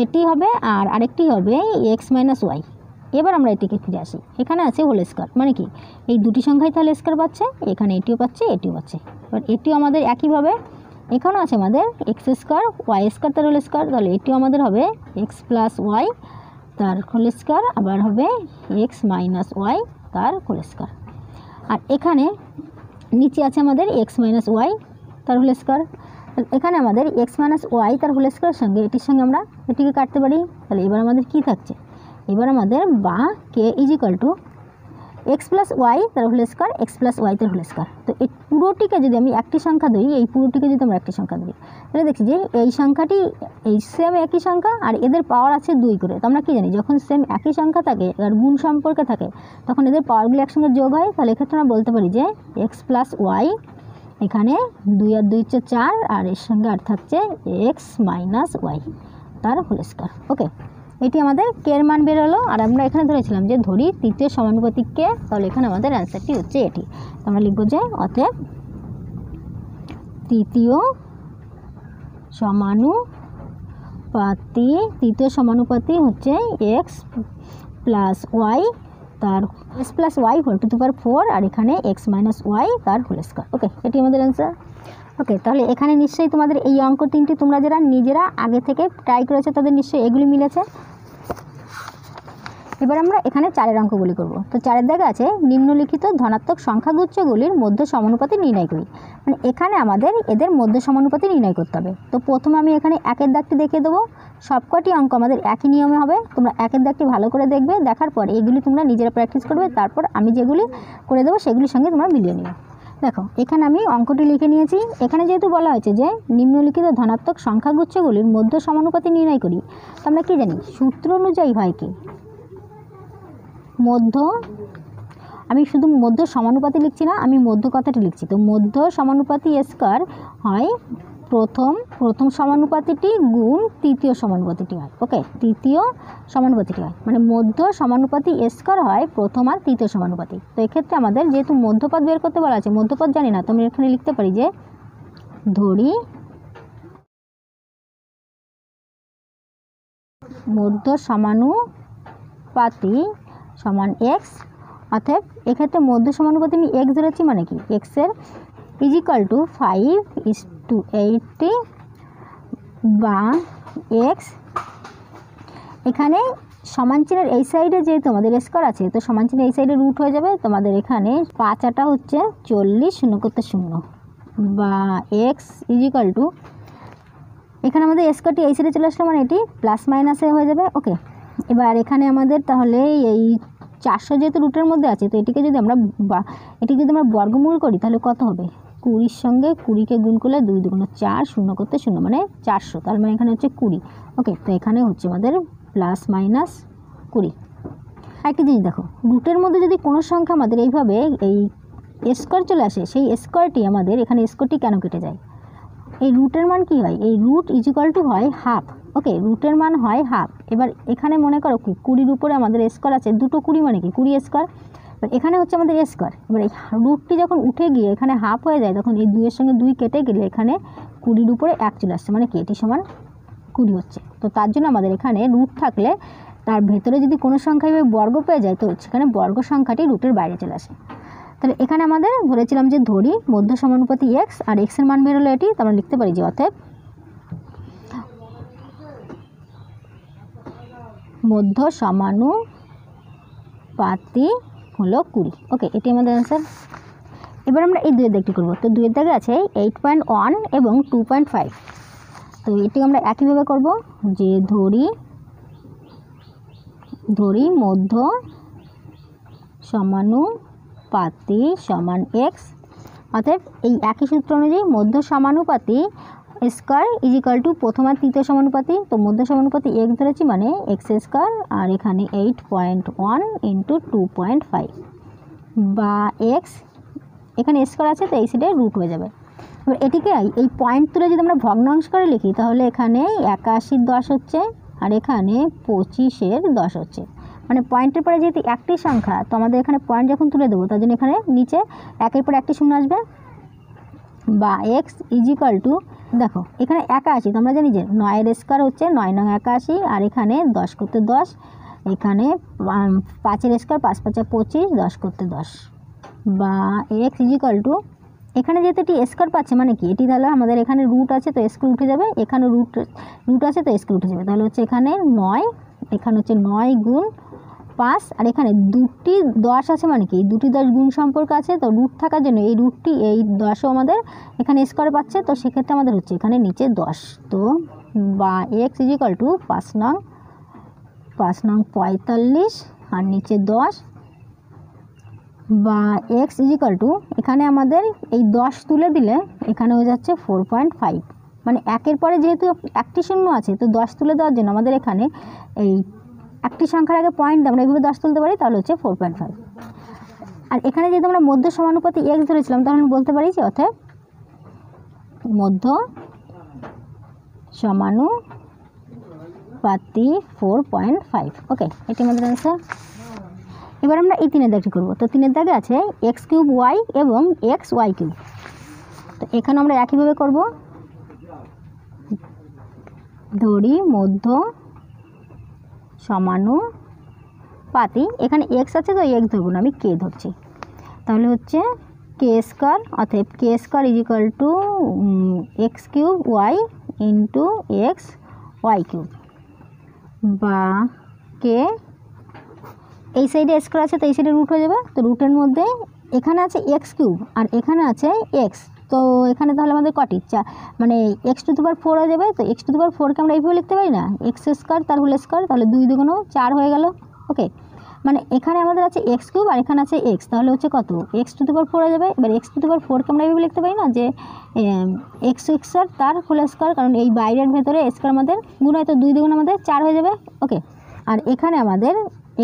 এটি হবে আর আরেকটি হবে এক্স মাইনাস ওয়াই। এবার আমরা এটিকে ফিরে আসি, এখানে আছে হোল স্কোয়ার, মানে কি এই দুটি সংখ্যাই তাহলে স্কোয়ার পাচ্ছে, এখানে এটিও পাচ্ছে এটিও পাচ্ছে। এবার এটিও আমাদের একইভাবে এখানেও আছে আমাদের এক্স স্কোয়ার ওয়াই স্কোয়ার তার হোল স্কোয়ার, তাহলে এটিও আমাদের হবে এক্স প্লাস ওয়াই তার হোল স্কোয়ার, আবার হবে এক্স মাইনাস ওয়াই তার হোল স্কোয়ার। আর এখানে নিচে আছে আমাদের এক্স মাইনাস ওয়াই তার হোল স্কোয়ার। এখানে আমাদের এক্স মাইনাস ওয়াই তার হোল স্কোয়ারের সঙ্গে এটির সঙ্গে আমরা এটিকে কাটতে পারি। তাহলে এবার আমাদের কি থাকছে, এবার আমাদের বা K is equal to X plus Y তার whole square X plus Y তার হোল স্কোয়ার। তো এই পুরোটিকে যদি আমি একটি সংখ্যা ধরি, এই পুরোটিকে যদি আমরা একটি সংখ্যা ধরি, তাহলে দেখছি যে এই সংখ্যাটি এই সেম একই সংখ্যা আর এদের পাওয়ার আছে 2 করে। তো আমরা কী জানি, যখন সেম একই সংখ্যা থাকে আর গুণ সম্পর্কে থাকে তখন এদের পাওয়ারগুলো একসঙ্গে যোগ হয়। তাহলে এক্ষেত্রে আমরা বলতে পারি যে এক্স প্লাস ওয়াই, এখানে 2 আর 2 হচ্ছে 4, আর এর সঙ্গে আর থাকছে এক্স মাইনাস ওয়াই তার হোল স্কোয়ার। ওকে, এটি আমাদের কে এর মান বের হলো। আর আমরা এখানে ধরেছিলাম যে ধরি তৃতীয় সমানুপাতিক কে, তাহলে এখানে আমাদের অ্যান্সারটি হচ্ছে এটি। আমরা লিখব যে অতএব তৃতীয় সমানুপাতি হচ্ছে এক্স প্লাস ওয়াই তার X plus Y whole to the power 4, আর এখানে এক্স মাইনাস ওয়াই তার হোল স্কোয়ার। ওকে, এটি আমাদের অ্যান্সার। ওকে, তাহলে এখানে নিশ্চয়ই তোমাদের এই অঙ্ক তিনটি তোমরা যারা নিজেরা আগে থেকে ট্রাই করেছো তাদের নিশ্চয়ই এগুলি মিলেছে। এবার আমরা এখানে 4 অঙ্কগুলি করব। তো 4 দাগে আছে নিম্নলিখিত ধনাত্মক সংখ্যাগুচ্ছগুলির মধ্য সমানুপাতি নির্ণয় করি। মানে এখানে আমাদের এদের মধ্য সমানুপাতি নির্ণয় করতে হবে। তো প্রথমে আমি এখানে 1-এর দাগটি দেখিয়ে দেবো। সবকটি অঙ্ক আমাদের একই নিয়মে হবে। তোমরা 1-এর দাগটি ভালো করে দেখবে, দেখার পর এগুলি তোমরা নিজেরা প্র্যাকটিস করবে, তারপর আমি যেগুলি করে দেবো সেগুলির সঙ্গে তোমরা মিলিয়ে নিবে। দেখো এখানে আমি অঙ্কটি লিখে নিয়েছি। এখানে যেহেতু বলা হয়েছে যে নিম্নলিখিত ধনাত্মক সংখ্যাগুচ্ছগুলির মধ্য সমানুপাতি নির্ণয় করি, তো আমরা কী জানি সূত্র অনুযায়ী হয় কি মধ্য, আমি শুধু মধ্য সমানুপাতি লিখছি না, আমি মধ্য কথাটি লিখছি। তো মধ্য সমানুপাতি স্কয়ার হয় প্রথম সমানুপাতিটি গুণ তৃতীয় সমানুপাতিটি হয়। ওকে, তৃতীয় সমানুপাতিটি হয় মানে মধ্য সমানুপাতি স্কয়ার হয় প্রথম আর তৃতীয় সমানুপাতি। তো এক্ষেত্রে আমাদের যেহেতু মধ্যপদ বের করতে বলা আছে, মধ্যপদ জানি না, তো আমি এখানে লিখতে পারি যে ধরি মধ্য সমানুপাতি সমান এক্স। অর্থাৎ এক্ষেত্রে মধ্য সমানুপাতি আমি এক্স ধরেছি, মানে কি এক্সের ইজ ইকাল টু 5:80 বা এক্স। এখানে সমান চিহ্নের এই সাইডে যেহেতু আমাদের স্কয়ার আছে, তো সমান চিহ্নের এই সাইডে রুট হয়ে যাবে। তোমাদের এখানে 5 হচ্ছে 40, 0 করতে 0 বা এক্স ইজ ইকাল টু, এখানে আমাদের স্কয়ারটি এই সাইডে চলে আসলো, মানে এটি প্লাস মাইনাসে হয়ে যাবে। ওকে, এবার এখানে আমাদের তাহলে এই 400 যেহেতু রুটের মধ্যে আছে, তো এটিকে যদি আমরা বর্গমূল করি তাহলে কত হবে, 20-র সঙ্গে 20কে গুণ করলে 2 × 4, 0 করতে 0 মানে 400, তার মানে এখানে হচ্ছে 20। ওকে, তো এখানে হচ্ছে আমাদের প্লাস মাইনাস 20। একটা জিনিস দেখো, রুটের মধ্যে যদি কোনো সংখ্যা আমাদের এইভাবে এই স্কয়ার চলে আসে, সেই স্কয়ারটি আমাদের এখানে স্কয়ারটি কেন কেটে যায়, এই রুটের মান কি হয়, এই রুট ইজ ইকুয়াল টু হয় হাফ। ওকে, রুটের মান হয় হাফ। এবার এখানে মনে করো কি 20-র উপরে আমাদের স্কয়ার আছে, 2 20 মানে কি 20 স্কয়ার। এবার এখানে হচ্ছে আমাদের স্কয়ার। এবার এই রুটটি যখন উঠে গিয়ে এখানে হাফ হয়ে যায়, তখন এই 2-এর সঙ্গে 2 কেটে গেলে এখানে 20-র উপরে 1 চলে আসছে, মানে কি এটি সমান 20 হচ্ছে। তো তার জন্য আমাদের এখানে রুট থাকলে তার ভেতরে যদি কোনো সংখ্যা বর্গ পেয়ে যায়, তো সেখানে বর্গ সংখ্যাটি রুটের বাইরে চলে আসে। তাহলে এখানে আমাদের ধরেছিলাম যে ধরি মধ্য সমানুপাতি এক্স, আর এক্সের মান বের হলো এটি, তো আমরা লিখতে পারি যে অতএব মধ্য সমানুপাতি হলো 20। ওকে, এটি আমাদের অ্যান্সার। এবার আমরা এই 2-এর দাগটি করবো। তো 2-এর দাগে আছে 8.1 এবং 2.5। তো এটি আমরা একইভাবে করব যে ধরি মধ্য সমানুপাতি সমান এক্স। অতএব এই একই সূত্র অনুযায়ী মধ্য সমানুপাতি স্কয়ার ইজ ইকাল টু প্রথম আর তৃতীয় সমানুপাতি। তো মধ্য সমানুপাতি এক্স ধরেছি, মানে এক্স স্কয়ার, আর এখানে 8.1 × 2.5 বা এক্স, এখানে স্কয়ার আছে তো এই সাইডে রুট হয়ে যাবে। এবার এটিকে এই পয়েন্ট তুলে যদি আমরা ভগ্নাংশ করে লিখি, তাহলে এখানে 81-র 10 হচ্ছে, আর এখানে 25-এর 10 হচ্ছে। মানে পয়েন্টের পরে যেহেতু একটি সংখ্যা, তো আমাদের এখানে পয়েন্ট যখন তুলে দেবো তার জন্য এখানে নিচে 1-এর পরে একটি শূন্য আসবে, বা এক্স ইজ ইকাল টু দেখো এখানে 81, তোমরা জানি যে 9 এর স্কোয়ার হচ্ছে 9 নং 81, আর এখানে 10 করতে 10, এখানে 5 এর স্কোয়ার 5 5 25, 10 করতে 10, বা x ইজিক্যাল টু, এখানে যেহেতু এটি স্কোয়ার পাচ্ছে মানে কি এটি তাহলে আমাদের এখানে রুট আছে তো স্কোয়ার উঠে যাবে, এখানে রুট আছে তো স্কোয়ার উঠে যাবে, তাহলে হচ্ছে এখানে 9, এখানে হচ্ছে 9 গুণ 5, আর এখানে দুটি 10 আছে মানে কি দুটি 10 গুণ সম্পর্ক আছে, তো রুট থাকার জন্য এই রুটটি এই 10ও আমাদের এখানে স্কোয়ার পাচ্ছে, তো সেক্ষেত্রে আমাদের হচ্ছে এখানে নিচে 10, তো বা x ইজিক্যাল টু 5 নং 45 আর নিচে 10, বা x ইজিক্যাল টু, এখানে আমাদের এই 10 তুলে দিলে এখানে হয়ে যাচ্ছে 4.5, মানে একের পরে যেহেতু একটি শূন্য আছে তো 10 তুলে দেওয়ার জন্য আমাদের এখানে এই একটি সংখ্যার আগে পয়েন্ট আমরা এইভাবে 10 তুলতে পারি, তাহলে হচ্ছে 4.5। আর এখানে যেহেতু আমরা মধ্য সমানুপাতি x ধরেছিলাম তাহলে আমি বলতে পারি যে অতএব মধ্য সমানুপাতি 4.5। ওকে, এটি আমাদের অ্যান্সার। এবার আমরা এই 3-এর দাগটি করব। তো 3-এর দাগে আছে x³ y এবং xy³, তো এখানে আমরা একইভাবে করব। ধরি মধ্য সমানুপাতি, এখানে x আছে তো x ধরবো না, আমি k ধরছি, তাহলে হচ্ছে k², অতএব k² is equal two x³ y into xy³, বা k, এই সাইডে স্কোয়ার আছে তো এই সাইডে রুট হয়ে যাবে, তো রুটের মধ্যে এখানে আছে x³ আর এখানে আছে x, তো এখানে তাহলে আমাদের কটি মানে x⁴ হয়ে যাবে, তো x⁴ আমরা এইভাবে লিখতে পারি না, x² তার হোল স্কোয়ার, তাহলে 2 2 4 হয়ে গেল। ওকে, মানে এখানে আমাদের আছে x³ আর এখানে আছে x, তাহলে হচ্ছে কত x⁴ হয়ে যাবে। এবার x⁴ আমরা এইভাবে লিখতে পারি না যে x² তার হোল স্কোয়ার, কারণ এই বাইরের ভেতরে স্কোয়ার আমাদের গুণ হয়, তো 2 2 আমাদের 4 হয়ে যাবে। ওকে, আর এখানে আমাদের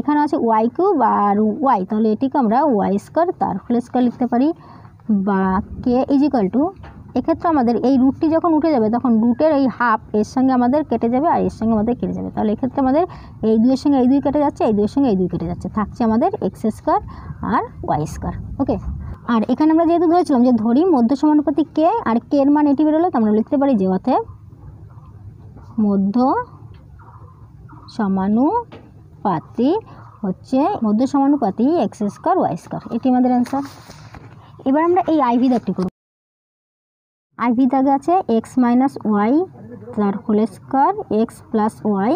এখানে আছে y³ আর y, তাহলে এটিকে আমরা y² তার হোল স্কোয়ার লিখতে পারি, বা k ইজিক্যাল টু, এক্ষেত্রে আমাদের এই রুটটি যখন উঠে যাবে তখন রুটের এই হাফ এর সঙ্গে আমাদের কেটে যাবে আর এর সঙ্গে আমাদের কেটে যাবে, তাহলে এক্ষেত্রে আমাদের এই 2 এর সঙ্গে এই 2 কেটে যাচ্ছে, এই 2 এর সঙ্গে এই 2 কেটে যাচ্ছে, থাকছে আমাদের x² আর y²। ওকে, আর এখানে আমরা যেহেতু ধরেছিলাম যে ধরি মধ্য সমানুপাতি k, আর k এর মান এটি বেরোলো, তো আমরা লিখতে পারি যে অতএব মধ্য সমানুপাতি হচ্ছে মধ্য সমানুপাতি x² y², এটি আমাদের অ্যান্সার। এবার আমরা এই আইভি দাগটি করব। আইভি দাগে আছে x - y তার হোল স্কোয়ার, x + y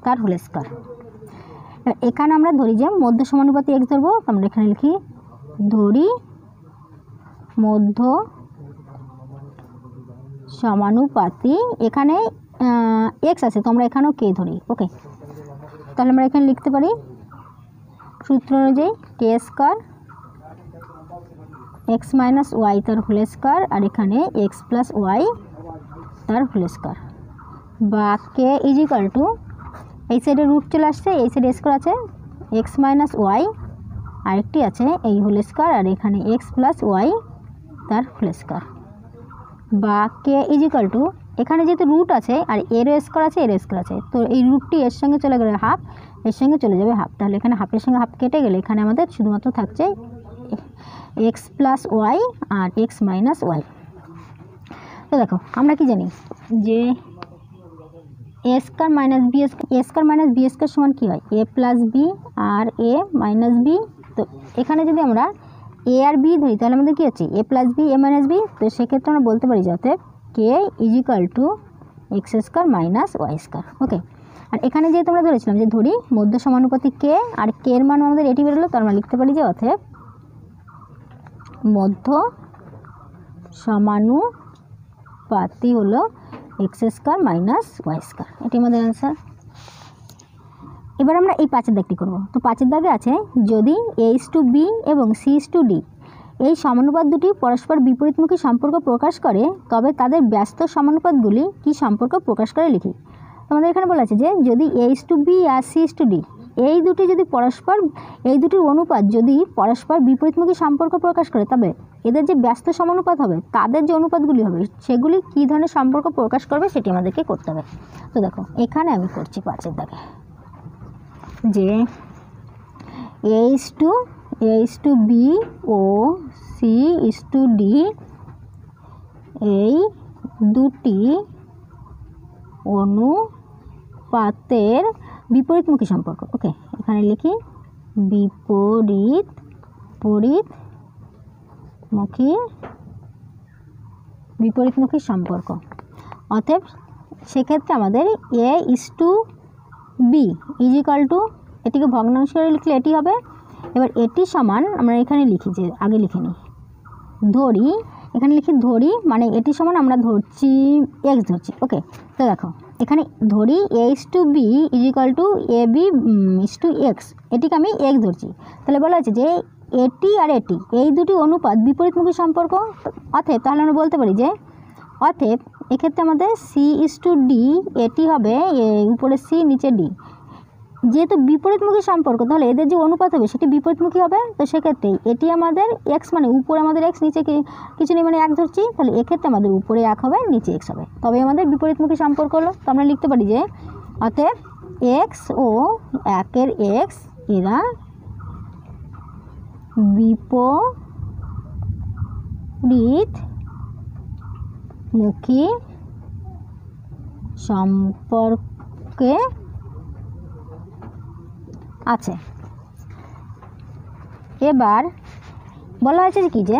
তার হোল স্কোয়ার। এখানে আমরা ধরি যে মধ্য সমানুপাতি x ধরবো, আমরা এখানে লিখি ধরি মধ্য সমানুপাতি, এখানে x আছে তো আমরা এখানেও k ধরি। ওকে, তাহলে আমরা এখানে লিখতে পারি সূত্র অনুযায়ী k² x - y তার হোল স্কোয়ার, আর এখানে x + y তার হোল স্কোয়ার, বা k ইজিক্যাল টু, এই সাইডে রুট চলে আসছে, এই সাইডে স্কোয়ার আছে x - y, আরেকটি আছে এই হোল স্কোয়ার, আর এখানে x + y তার হোল স্কোয়ার, বা k ইজিক্যাল টু, এখানে যেহেতু রুট আছে আর এর স্কোয়ার আছে এর স্কোয়ার আছে, তো এই রুটটি এর সঙ্গে চলে গেলে হাফ, এর সঙ্গে চলে যাবে হাফ, তাহলে এখানে হাফের সঙ্গে হাফ কেটে গেলে এখানে আমাদের শুধুমাত্র থাকছে x + y আর x - y। তো দেখো আমরা কি জানি যে a² - b² সমান কী হয়, a + b R a - b, তো এখানে যদি আমরা a আর b ধরি তাহলে আমাদের কী হচ্ছে a + b a - b, তো সেক্ষেত্রে আমরা বলতে পারি যাতে k is equal to x² - y²। Okay, আর এখানে যেহেতু আমরা ধরেছিলাম যে ধরি মধ্য সমানুপাতি k, আর k এর মান আমাদের এটি বেরোলো, তো আমরা লিখতে পারি যে অতএব মধ্য সমানুপাতি হলো x² - y², এটি আমাদের অ্যান্সার। এবার আমরা এই 5-এর দাগটি করব। তো 5-এর দাগে আছে যদি a:b এবং c:d এই সমানুপাত দুটি পরস্পর বিপরীতমুখী সম্পর্ক প্রকাশ করে তবে তাদের ব্যস্ত সমানুপাতগুলি কি সম্পর্ক প্রকাশ করে লিখি। আমাদের এখানে বলা আছে যে যদি a:b আর c:d এই দুটি যদি এই দুটির অনুপাত যদি পরস্পর বিপরীতমুখী সম্পর্ক প্রকাশ করে তবে এদের যে ব্যস্ত সমানুপাত হবে তাদের যে অনুপাতগুলি হবে সেগুলি কী ধরনের সম্পর্ক প্রকাশ করবে সেটি আমাদেরকে করতে হবে। তো দেখো এখানে আমি করছি 5-এর দাগে যে a:b ও c:d এই দুটি অনুপাতের বিপরীতমুখী সম্পর্ক। ওকে, এখানে লিখি বিপরীতমুখী সম্পর্ক। অতএব সেক্ষেত্রে আমাদের A:B = এটিকে ভগ্নাংশ করে লিখলে এটি হবে। এবার এটি সমান আমরা এখানে লিখি, যে আগে লিখে নিই, ধরি, এখানে লিখি ধরি মানে এটি সমান আমরা ধরছি x ধরছি। ওকে, তো দেখো এখানে ধরি A:B = AB:x, এটিকে আমি x ধরছি। তাহলে বলা হচ্ছে যে এটি আর এটি এই দুটি অনুপাত বিপরীতমুখী সম্পর্ক। অতএব তাহলে আমরা বলতে পারি যে অতএব এক্ষেত্রে আমাদের C:D, এটি হবে উপরে C নিচে D, যেহেতু বিপরীতমুখী সম্পর্ক তাহলে এদের যে অনুপাত হবে সেটি বিপরীতমুখী হবে। তো সেক্ষেত্রে এটি আমাদের x মানে উপরে আমাদের x, নিচে কিছু নেই মানে 1 ধরছি, তাহলে এক্ষেত্রে আমাদের উপরে 1 হবে নিচে x হবে, তবে আমাদের বিপরীতমুখী সম্পর্ক হলো। তো আমরা লিখতে পারি যে অতএব x ও 1-এর x এরা বিপরীতমুখী সম্পর্কে আছে। এবার বলা হয়েছে কি যে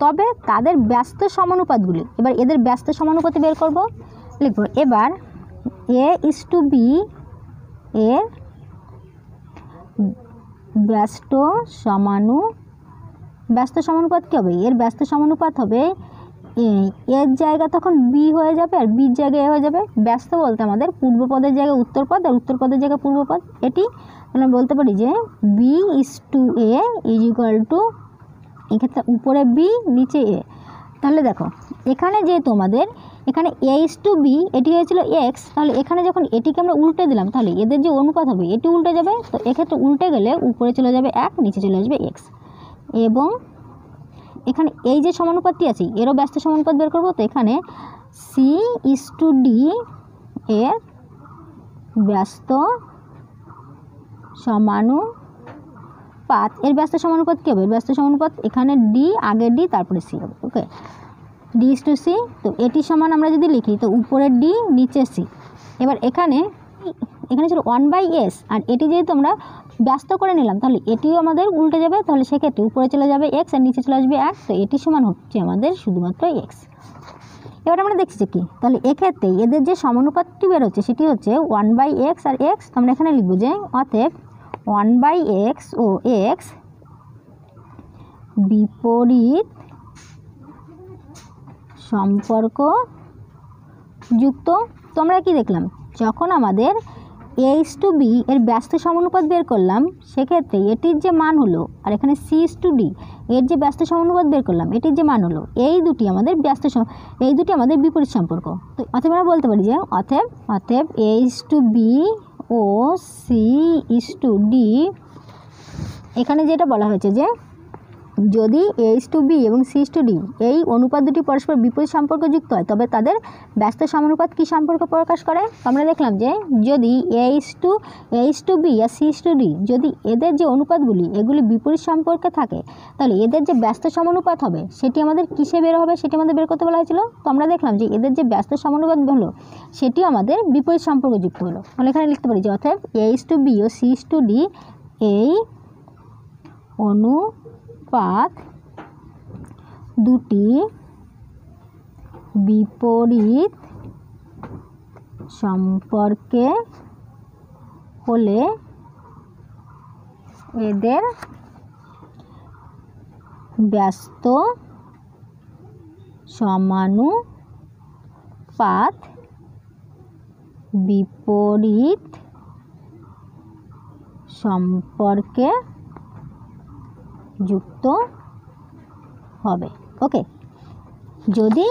তবে তাদের ব্যস্ত সমানুপাতগুলি, এবার এদের ব্যস্ত সমানুপাত বের করব, লিখব এবার A:B এর ব্যস্ত সমানুপাত কী হবে? এর ব্যস্ত সমানুপাত হবে এর জায়গা তখন B হয়ে যাবে আর বির জায়গায় A হয়ে যাবে। ব্যস্ত বলতে আমাদের পূর্বপদের জায়গায় উত্তরপদ আর উত্তরপদের জায়গায় পূর্বপদ। এটি আমরা বলতে পারি যে B:A = এক্ষেত্রে উপরে B নিচে A। তাহলে দেখো এখানে যেহেতু আমাদের এখানে A:B এটি হয়েছিল x, তাহলে এখানে যখন এটিকে আমরা উল্টে দিলাম তাহলে এদের যে অনুপাত হবে এটি উল্টে যাবে। তো এক্ষেত্রে উল্টে গেলে উপরে চলে যাবে 1, নিচে চলে আসবে x। এবং এখানে এই যে সমানুপাতটি আছে এরও ব্যস্ত সমানুপাত বের করব। তো এখানে C:D এর ব্যস্ত সমানুপাত, এর ব্যস্ত সমানুপাত কী হবে? এর ব্যস্ত সমানুপাত এখানে D, আগে D তারপরে C হবে। ওকে, D:C। তো এটি সমান আমরা যদি লিখি তো উপরে D নিচে C। এবার এখানে ছিল 1/s, আর এটি যেহেতু আমরা ব্যস্ত করে নিলাম তাহলে এটিও আমাদের উল্টে যাবে, তাহলে সেক্ষেত্রে উপরে চলে যাবে x আর নিচে চলে আসবে 1। তো এটি সমান হচ্ছে আমাদের শুধুমাত্র x। এবার আমরা দেখছি যে কি, তাহলে এক্ষেত্রে এদের যে সমানুপাতটি বের হচ্ছে সেটি হচ্ছে 1/x আর x। তো আমরা এখানে লিখব যে অতএব 1/x ও x বিপরীত সম্পর্ক যুক্ত। তো আমরা কি দেখলাম, যখন আমাদের A:B এর ব্যস্ত সমানুপাত বের করলাম সেক্ষেত্রে এটির যে মান হলো আর এখানে C:D এর যে ব্যস্ত সমানুপাত বের করলাম এটির যে মান হলো, এই দুটি আমাদের বিপরীত সম্পর্ক। তো অতএব আমরা বলতে পারি যে অতএব A:B ও C:D, এখানে যেটা বলা হয়েছে যে যদি A:B এবং C:D এই অনুপাত দুটি পরস্পর বিপরীত সম্পর্কযুক্ত হয় তবে তাদের ব্যস্ত সমানুপাত কী সম্পর্ক প্রকাশ করে? আমরা দেখলাম যে যদি A:B আর C:D যদি এদের যে অনুপাতগুলি এগুলি বিপরীত সম্পর্কে থাকে তাহলে এদের যে ব্যস্ত সমানুপাত হবে সেটি আমাদের কিসে বের হবে সেটি আমাদের বের করতে বলা হয়েছিল। তো আমরা দেখলাম যে এদের যে ব্যস্ত সমানুপাত হলো সেটিও আমাদের বিপরীত সম্পর্কযুক্ত হলো। আমরা এখানে লিখতে পারি যে অতএব A:B ও C:D এই অনুপাত দুটি বিপরীত সম্পর্কে হলে এদের ব্যস্ত সমানুপাত বিপরীত সম্পর্কে যুক্ত হবে। ওকে, যদি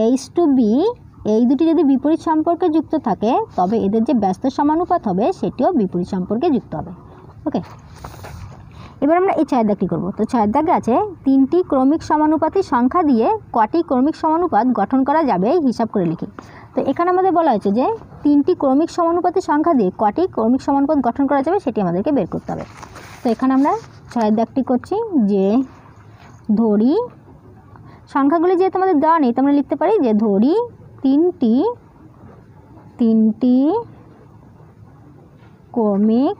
A:B এই দুটি যদি বিপরীত সম্পর্কে যুক্ত থাকে তবে এদের যে ব্যস্ত সমানুপাত হবে সেটিও বিপরীত সম্পর্কে যুক্ত হবে। ওকে, এবার আমরা এই ছয়ের দাগটি করব। তো ছয়ের দাগে আছে 3টি ক্রমিক সমানুপাতি সংখ্যা দিয়ে কটি ক্রমিক সমানুপাত গঠন করা যাবে হিসাব করে লিখি। তো এখানে আমাদের বলা হয়েছে যে 3টি ক্রমিক সমানুপাতি সংখ্যা দিয়ে কটি ক্রমিক সমানুপাত গঠন করা যাবে সেটি আমাদেরকে বের করতে হবে। তো এখানে আমরা ছয়ের দাগটি করছি যে ধরি সংখ্যাগুলি যেহেতু আমাদের দেওয়া নেই তো আমরা লিখতে পারি যে ধরি তিনটি ক্রমিক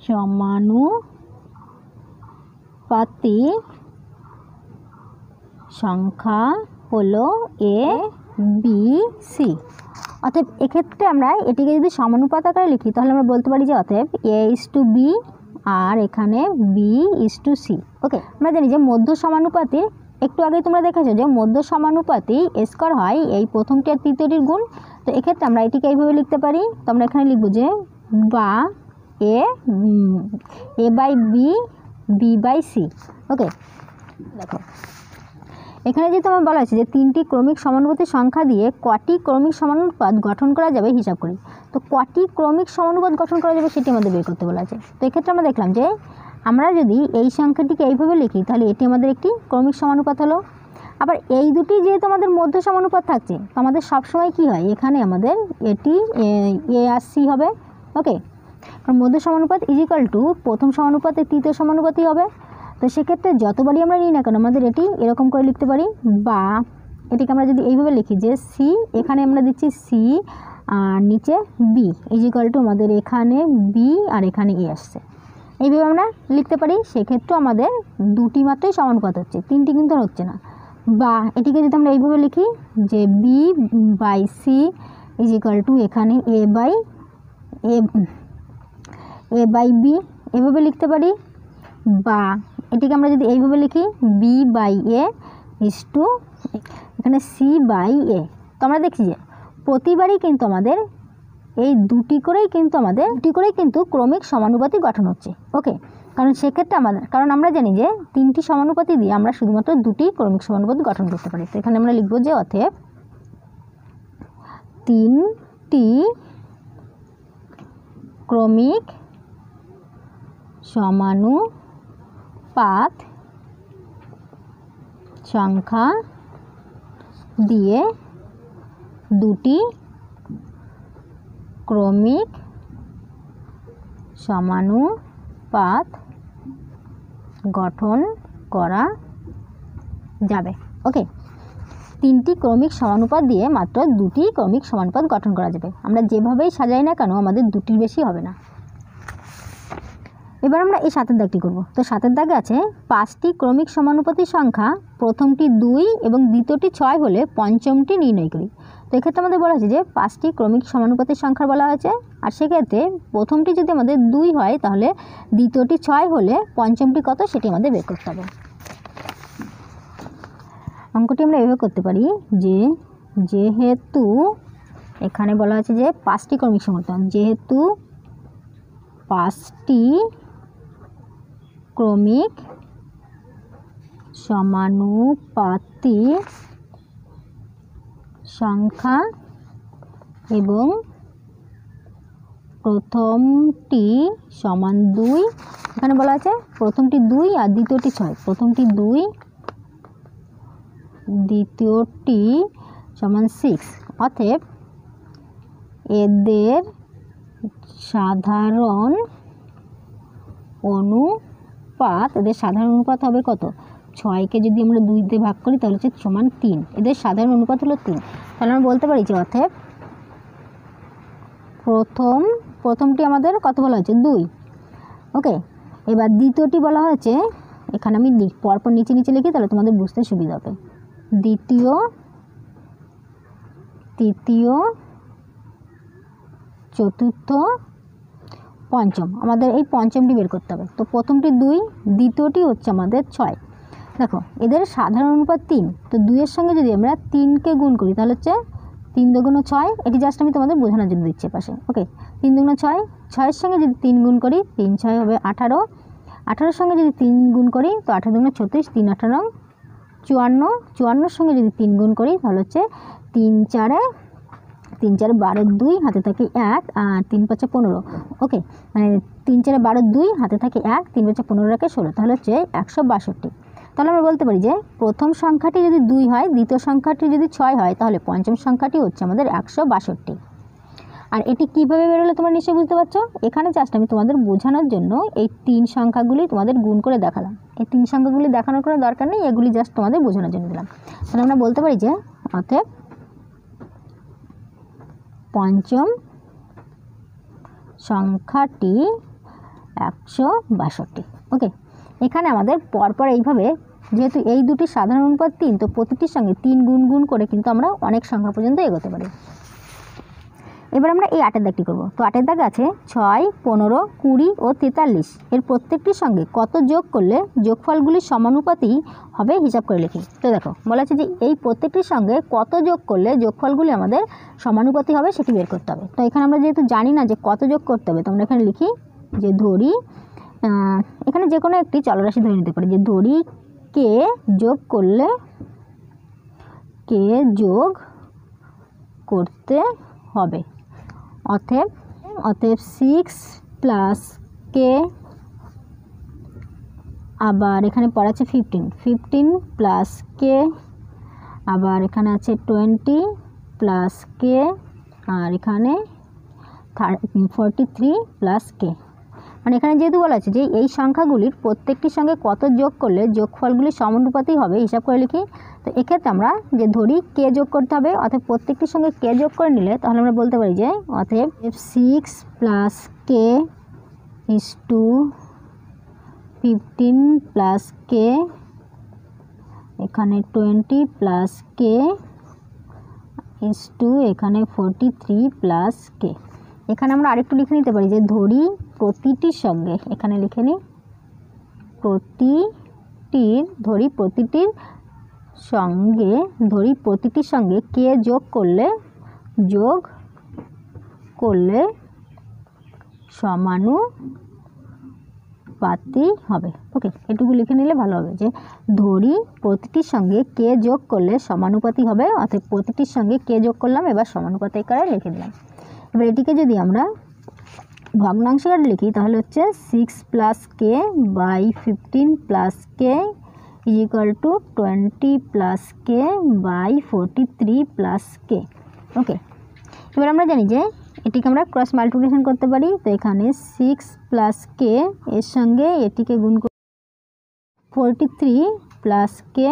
সমানুপাতি সংখ্যা হলো এ বি সি। অতএব এক্ষেত্রে আমরা এটিকে যদি সমানুপাত আকারে লিখি তাহলে আমরা বলতে পারি যে অতএব a/b আর এখানে b/c। ওকে, আমরা জানি যে মধ্য সমানুপাতির একটু আগে তোমরা দেখেছো যে মধ্য সমানুপাতি স্কয়ার হয় এই প্রথমটি আর তৃতীয়টির গুণ। তো এক্ষেত্রে আমরা এটিকে এইভাবে লিখতে পারি। তো আমরা এখানে লিখব যে বা a/b b/c। ওকে, দেখো এখানে যে তোমার বলা হয়েছে যে তিনটি ক্রমিক সমানুপাতির সংখ্যা দিয়ে কটি ক্রমিক সমানুপাত গঠন করা যাবে হিসাব করি। তো কটি ক্রমিক সমানুপাত গঠন করা যাবে সেটি আমাদের বের করতে বলা আছে। তো এক্ষেত্রে আমরা দেখলাম যে আমরা যদি এই সংখ্যাটিকে এইভাবে লিখি তাহলে এটি আমাদের একটি ক্রমিক সমানুপাত হলো। আবার এই দুটি যেহেতু আমাদের মধ্য সমানুপাত থাকছে তো আমাদের সবসময় কী হয়, এখানে আমাদের এটি এ আর সি হবে। ওকে, কারণ মধ্য সমানুপাত ইজিক্যাল টু প্রথম সমানুপাতে তৃতীয় সমানুপাতই হবে। তো সেক্ষেত্রে যতবারই আমরা নিই না কেন আমাদের এটি এরকম করে লিখতে পারি, বা এটিকে আমরা যদি এইভাবে লিখি যে সি, এখানে আমরা দিচ্ছি সি আর নিচে বি ইজিক্যাল টু আমাদের এখানে বি আর এখানে এ আসছে, এইভাবে আমরা লিখতে পারি। সেক্ষেত্রে আমাদের দুটি মাত্রই সমানুপাত হচ্ছে, তিনটি কিন্তু হচ্ছে না। বা এটিকে যদি আমরা এইভাবে লিখি যে b/c ইজিক্যাল টু এখানে a/b এভাবে লিখতে পারি। বা এটিকে আমরা যদি এইভাবে লিখি b/a ইজ টু এখানে c/a। তো আমরা দেখছি যে প্রতিবারই কিন্তু আমাদের এই দুটি করেই কিন্তু ক্রমিক সমানুপাতি গঠন হচ্ছে। ওকে, কারণ সেক্ষেত্রে কারণ আমরা জানি যে তিনটি সমানুপাতি দিয়ে আমরা শুধুমাত্র দুটি ক্রমিক সমানুপাতি গঠন করতে পারি। তো এখানে আমরা লিখব যে অতএব তিনটি ক্রমিক সমানুপাত সংখ্যা দিয়ে দুটি ক্রমিক সমানুপাত গঠন করা যাবে। ওকে, তিনটি ক্রমিক সমানুপাত দিয়ে মাত্র দুটি ক্রমিক সমানুপাত গঠন করা যাবে। আমরা যেভাবেই সাজাই না কেন আমাদের দুটির বেশি হবে না। এবার আমরা এই 7 দাগটি করব। তো 7 দাগে আছে 5টি ক্রমিক সমানুপাতির সংখ্যা প্রথমটি 2 এবং দ্বিতীয়টি 6 হলে পঞ্চমটি নির্ণয় করি। তো এক্ষেত্রে আমাদের বলা হয়েছে যে 5টি ক্রমিক সমানুপাতির সংখ্যা বলা হয়েছে, আর সেক্ষেত্রে প্রথমটি যদি আমাদের 2 হয় তাহলে দ্বিতীয়টি 6 হলে পঞ্চমটি কত সেটি আমাদের বের করতে হবে। অঙ্কটি আমরা এভাবে করতে পারি যে যেহেতু এখানে বলা হয়েছে যে 5টি ক্রমিক সমানুপাত, যেহেতু 5টি ক্রমিক সমানুপাতি সংখ্যা এবং প্রথমটি সমান 2, এখানে বলা আছে প্রথমটি 2 আর দ্বিতীয়টি 6, প্রথমটি 2 দ্বিতীয়টি সমান 6, অতএব এদের সাধারণ অনুপাত হবে কত? 6কে যদি আমরা 2 দিয়ে ভাগ করি তাহলে হচ্ছে সমান 3, এদের সাধারণ অনুপাত হলো 3। তাহলে আমরা বলতে পারি যে অতএব প্রথমটি আমাদের কত বলা হয়েছে 2। ওকে, এবার দ্বিতীয়টি বলা হয়েছে, এখানে আমি পরপর নিচে নিচে লিখি তাহলে তোমাদের বুঝতে সুবিধা হবে। দ্বিতীয়, তৃতীয়, চতুর্থ, পঞ্চম, আমাদের এই পঞ্চমটি বের করতে হবে। তো প্রথমটি 2, দ্বিতীয়টি হচ্ছে আমাদের 6। দেখো এদের সাধারণ অনুপাত 3, তো 2-এর সঙ্গে যদি আমরা 3কে গুণ করি তাহলে হচ্ছে 3 দুগুণ 6, এটি জাস্ট আমি তোমাদের বোঝানোর জন্য দিচ্ছি পাশে। ওকে, 3 দুগুণ 6, 6-এর সঙ্গে যদি 3 গুণ করি 3 6 হবে 18, 18-এর সঙ্গে যদি 3 গুণ করি তো 18 দুগুণ 36, 3 18 54, 54-এর সঙ্গে যদি 3 গুণ করি তাহলে হচ্ছে 3 4 12, 2 হাতে থাকে 1 আর 3 5 15। ওকে, মানে 3 4 12, 2 হাতে থাকে 1, 3 5 15 রাখে 16, তাহলে হচ্ছে 162। তাহলে আমরা বলতে পারি যে প্রথম সংখ্যাটি যদি 2 হয়, দ্বিতীয় সংখ্যাটি যদি 6 হয়, তাহলে পঞ্চম সংখ্যাটি হচ্ছে আমাদের 162। আর এটি কীভাবে বেরোলো তোমরা নিশ্চয়ই বুঝতে পারছো। এখানে জাস্ট আমি তোমাদের বোঝানোর জন্য এই 3 সংখ্যাগুলি তোমাদের গুণ করে দেখালাম। এই 3 সংখ্যাগুলি দেখানোর কোনো দরকার নেই, এগুলি জাস্ট তোমাদের বোঝানোর জন্য দিলাম। তাহলে আমরা বলতে পারি যে অতএব পঞ্চম সংখ্যাটি 162। ওকে, এখানে আমাদের পরপর এইভাবে, যেহেতু এই দুটি সাধারণ অনুপাত 3, তো প্রতিটির সঙ্গে 3 গুণ করে কিন্তু আমরা অনেক সংখ্যা পর্যন্ত এগোতে পারি। এবার আমরা এই 8-এর দাগটি করব। তো 8-এর দাগ আছে 6, 15, 20 ও 43। এর প্রত্যেকটির সঙ্গে কত যোগ করলে যোগফলগুলি সমানুপাতি হবে হিসাব করে লিখি। তো দেখো বলা আছে যে এই প্রত্যেকটির সঙ্গে কত যোগ করলে যোগফলগুলি আমাদের সমানুপাতি হবে সেটি বের করতে হবে। তো এখানে আমরা যেহেতু জানি না যে কত যোগ করতে হবে, তো আমরা এখানে লিখি যে ধরি, এখানে যে কোনো একটি চলরাশি ধরে নিতে পারি, যে ধরি কে যোগ করলে কে যোগ করতে হবে। অতএব 6 প্লাস কে, আবার এখানে পড়া আছে 15 প্লাস কে, আবার এখানে আছে 20 প্লাস কে, আর এখানে 43 প্লাস কে। মানে এখানে যেহেতু বলা আছে যে এই সংখ্যাগুলির প্রত্যেকটির সঙ্গে কত যোগ করলে যোগফলগুলি সমানুপাতি হবে হিসাব করে লিখি। তো এক্ষেত্রে আমরা যে ধরি কে যোগ করতে হবে, অতএব প্রত্যেকটির সঙ্গে কে যোগ করে নিলে তাহলে আমরা বলতে পারি যে অতএব 6 plus K is to 15 plus K, এখানে 20 প্লাস কে ইজ টু এখানে 43 প্লাস কে। এখানে আমরা আরেকটু লিখে নিতে পারি যে ধরি প্রতিটির সঙ্গে, এখানে লিখে নিই প্রতিটির সঙ্গে কে যোগ করলে সমানুপাতি হবে। ওকে, এটুকু লিখে নিলে ভালো হবে যে ধরি প্রতিটির সঙ্গে কে যোগ করলে সমানুপাতি হবে, অর্থাৎ প্রতিটির সঙ্গে কে যোগ করলাম, এবার সমানুপাতি আকারে লিখে দিলাম। এবার এটিকে যদি আমরা ভগ্নাংশ আকারে লিখি তাহলে হচ্ছে 6 plus k by 15 plus K is equal to 20 plus k by 43 plus k. Okay, এবার আমরা জানি যে এটিকে আমরা ক্রস মাল্টিপ্লিকেশন করতে পারি। তো এখানে 6 প্লাস কে এর সঙ্গে এটিকে গুণ করে 43 প্লাস কে,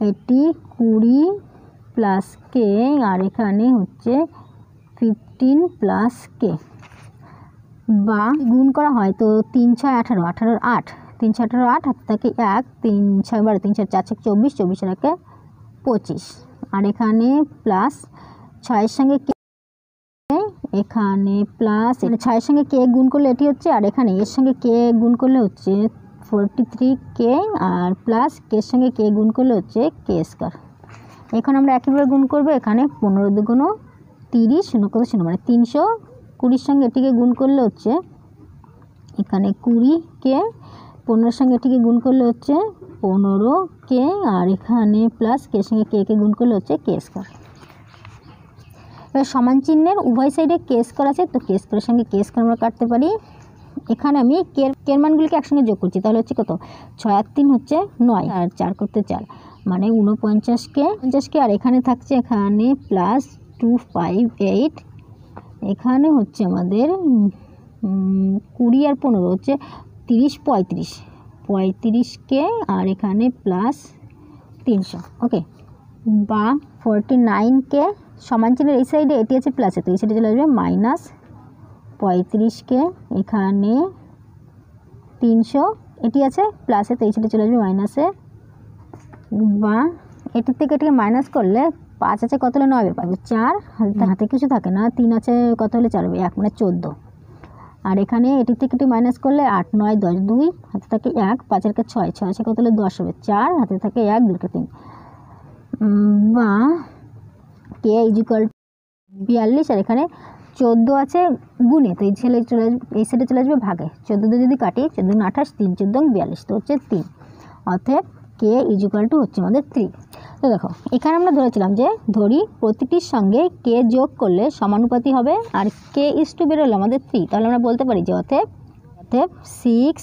এটি 20 প্লাস কে, আর এখানে হচ্ছে 15 প্লাস কে, বা গুণ করা হয় তো 3 6 18, 18 8, 3 6 18 8, হাতে থাকে 1, 3 6 12, 3 4 4 24, 24 এর 25, আর এখানে প্লাস 6 সঙ্গে কে, এখানে প্লাস 6 সঙ্গে কে গুণ করলে এটি হচ্ছে, আর এখানে এর সঙ্গে কে গুণ করলে হচ্ছে 43 কে, আর প্লাস কে সঙ্গে কে গুণ করলে হচ্ছে কে স্কয়ার। এখন আমরা একইভাবে গুণ করব। এখানে 15 দুগুণ 30, 0 কত 0, মানে 320 সঙ্গে এটিকে গুণ করলে হচ্ছে এখানে 20 কে, 15 সঙ্গে এটিকে গুণ করলে হচ্ছে 15 কে, আর এখানে প্লাস কে সঙ্গে কে গুণ করলে হচ্ছে কে স্কয়ার। এবার সমান চিহ্নের উভয় সাইডে কে স্কয়ার আছে, তো কে স্কয়ারের সঙ্গে কে স্কয়ার আমরা কাটতে পারি। এখানে আমি কের মানগুলিকে একসঙ্গে যোগ করছি, তাহলে হচ্ছে কত 6 আর 3 হচ্ছে 9, আর 4 করতে 4, মানে 49 কে, আর এখানে থাকছে এখানে প্লাস 258, এখানে হচ্ছে আমাদের 20 আর 15 হচ্ছে 30 35 কে, আর এখানে প্লাস 300। ওকে, বা 49 কে সমান চিহ্নের এই সাইডে এটি আছে প্লাসে, তো এই সাইডে চলে আসবে মাইনাস 35 কে, এখানে 300 এটি আছে প্লাসে, তো এই সাইডে চলে আসবে মাইনাসে, বা এটির থেকে এটিকে মাইনাস করলে 5 আছে কত হলে 9 পাবে 4, হাতে কিছু থাকে না, 3 আছে কত হলে 4 হবে 1, মানে 14, আর এখানে এটির থেকে এটি মাইনাস করলে 8 9 10 2, হাতে থাকে 1, 5 এর 6, 6 আছে কত হলে 10 হবে 4, হাতে থাকে 1 2 3, বা কে ইজ ইকুয়াল 42, আর এখানে 14 আছে গুণে, তো এই সাইডে চলে আসবে ভাগে, 14 দিয়ে যদি কাটি 14 28, 3 14 42, তো হচ্ছে 3, অতএব কে ইজ ইকুয়াল টু হচ্ছে আমাদের 3। তো দেখো এখানে আমরা ধরেছিলাম যে ধরি প্রতিটির সঙ্গে কে যোগ করলে সমানুপাতি হবে, আর কে ইজ টু বেরোলো আমাদের 3, তাহলে আমরা বলতে পারি যে অতএব 6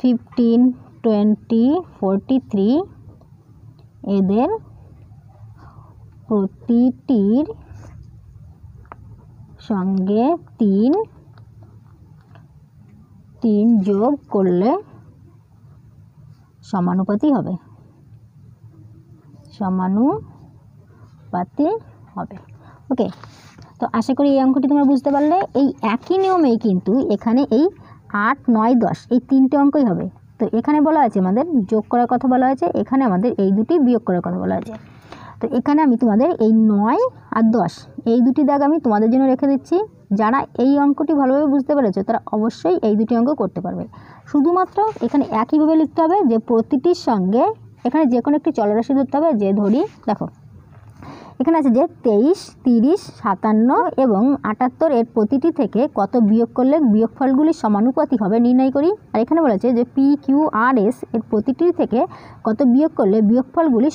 15 20 43 এদের প্রতিটির সঙ্গে 3 যোগ করলে সমানুপাতি হবে, ওকে। তো আশা করি এই অঙ্কটি তোমরা বুঝতে পারলে। এই একই নিয়মেই কিন্তু এখানে এই 8, 9, 10 এই 3টে অঙ্কই হবে। তো এখানে বলা আছে আমাদের যোগ করার কথা বলা হয়েছে, এখানে আমাদের এই দুটি বিয়োগ করার কথা বলা হয়েছে। তো এখানে আমি তোমাদের এই 9 আর 10 এই দুটি দাগ আমি তোমাদের জন্য রেখে দিচ্ছি। যারা এই অঙ্কটি ভালোভাবে বুঝতে পেরেছো তারা অবশ্যই এই দুটি অঙ্ক করতে পারবে। শুধুমাত্র এখানে একইভাবে লিখতে হবে যে প্রতিটির সঙ্গে এখানে যে কোনো একটি চলরাশি ধরতে হবে। যে ধরি, দেখো এখানে আছে যে 23, 30, 57 এবং 78 এর প্রতিটি থেকে কত বিয়োগ করলে বিয়োগফলগুলি সমানুপাতি হবে নির্ণয় করি। আর এখানে বলেছে যে PQRS এর প্রতিটি থেকে কত বিয়োগ করলে বিয়োগফলগুলি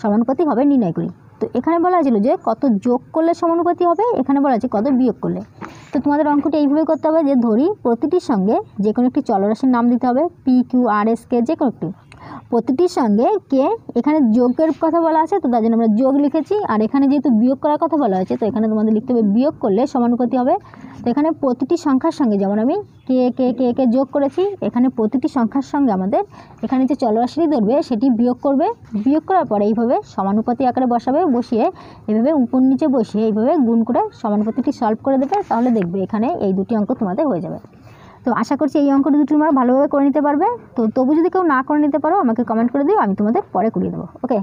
সমানুপাতি হবে নির্ণয় করি। তো এখানে বলা হয়েছিল যে কত যোগ করলে সমানুপাতি হবে, এখানে বলা আছে কত বিয়োগ করলে। তো তোমাদের অঙ্কটি এইভাবে করতে হবে যে ধরি প্রতিটির সঙ্গে যে কোনো একটি চলরাশির নাম দিতে হবে, PQRSকে যে কোনো একটি, প্রতিটির সঙ্গে কে এখানে যোগের কথা বলা আছে তো তার জন্য আমরা যোগ লিখেছি। আর এখানে যেহেতু বিয়োগ করার কথা বলা হয়েছে তো এখানে তোমাদের লিখতে হবে বিয়োগ করলে সমানুপাতি হবে। তো এখানে প্রতিটি সংখ্যার সঙ্গে যেমন আমি কে যোগ করেছি, এখানে প্রতিটি সংখ্যার সঙ্গে আমাদের এখানে যে চলরাশিটি ধরবে সেটি বিয়োগ করবে। বিয়োগ করার পরে এইভাবে সমানুপাতি আকারে বসাবে, বসিয়ে এইভাবে উপর নিচে বসিয়ে এইভাবে গুণ করে সমানুপাতিটি সলভ করে দেবে। তাহলে দেখবে এখানে এই দুটি অঙ্ক তোমাদের হয়ে যাবে। তো আশা করছি এই অঙ্কটি দুটি তোমরা ভালোভাবে করে নিতে পারবে। তো তবু যদি কেউ না করে নিতে পারো আমাকে কমেন্ট করে দিও, আমি তোমাদের পরে করিয়ে দেবো, ওকে।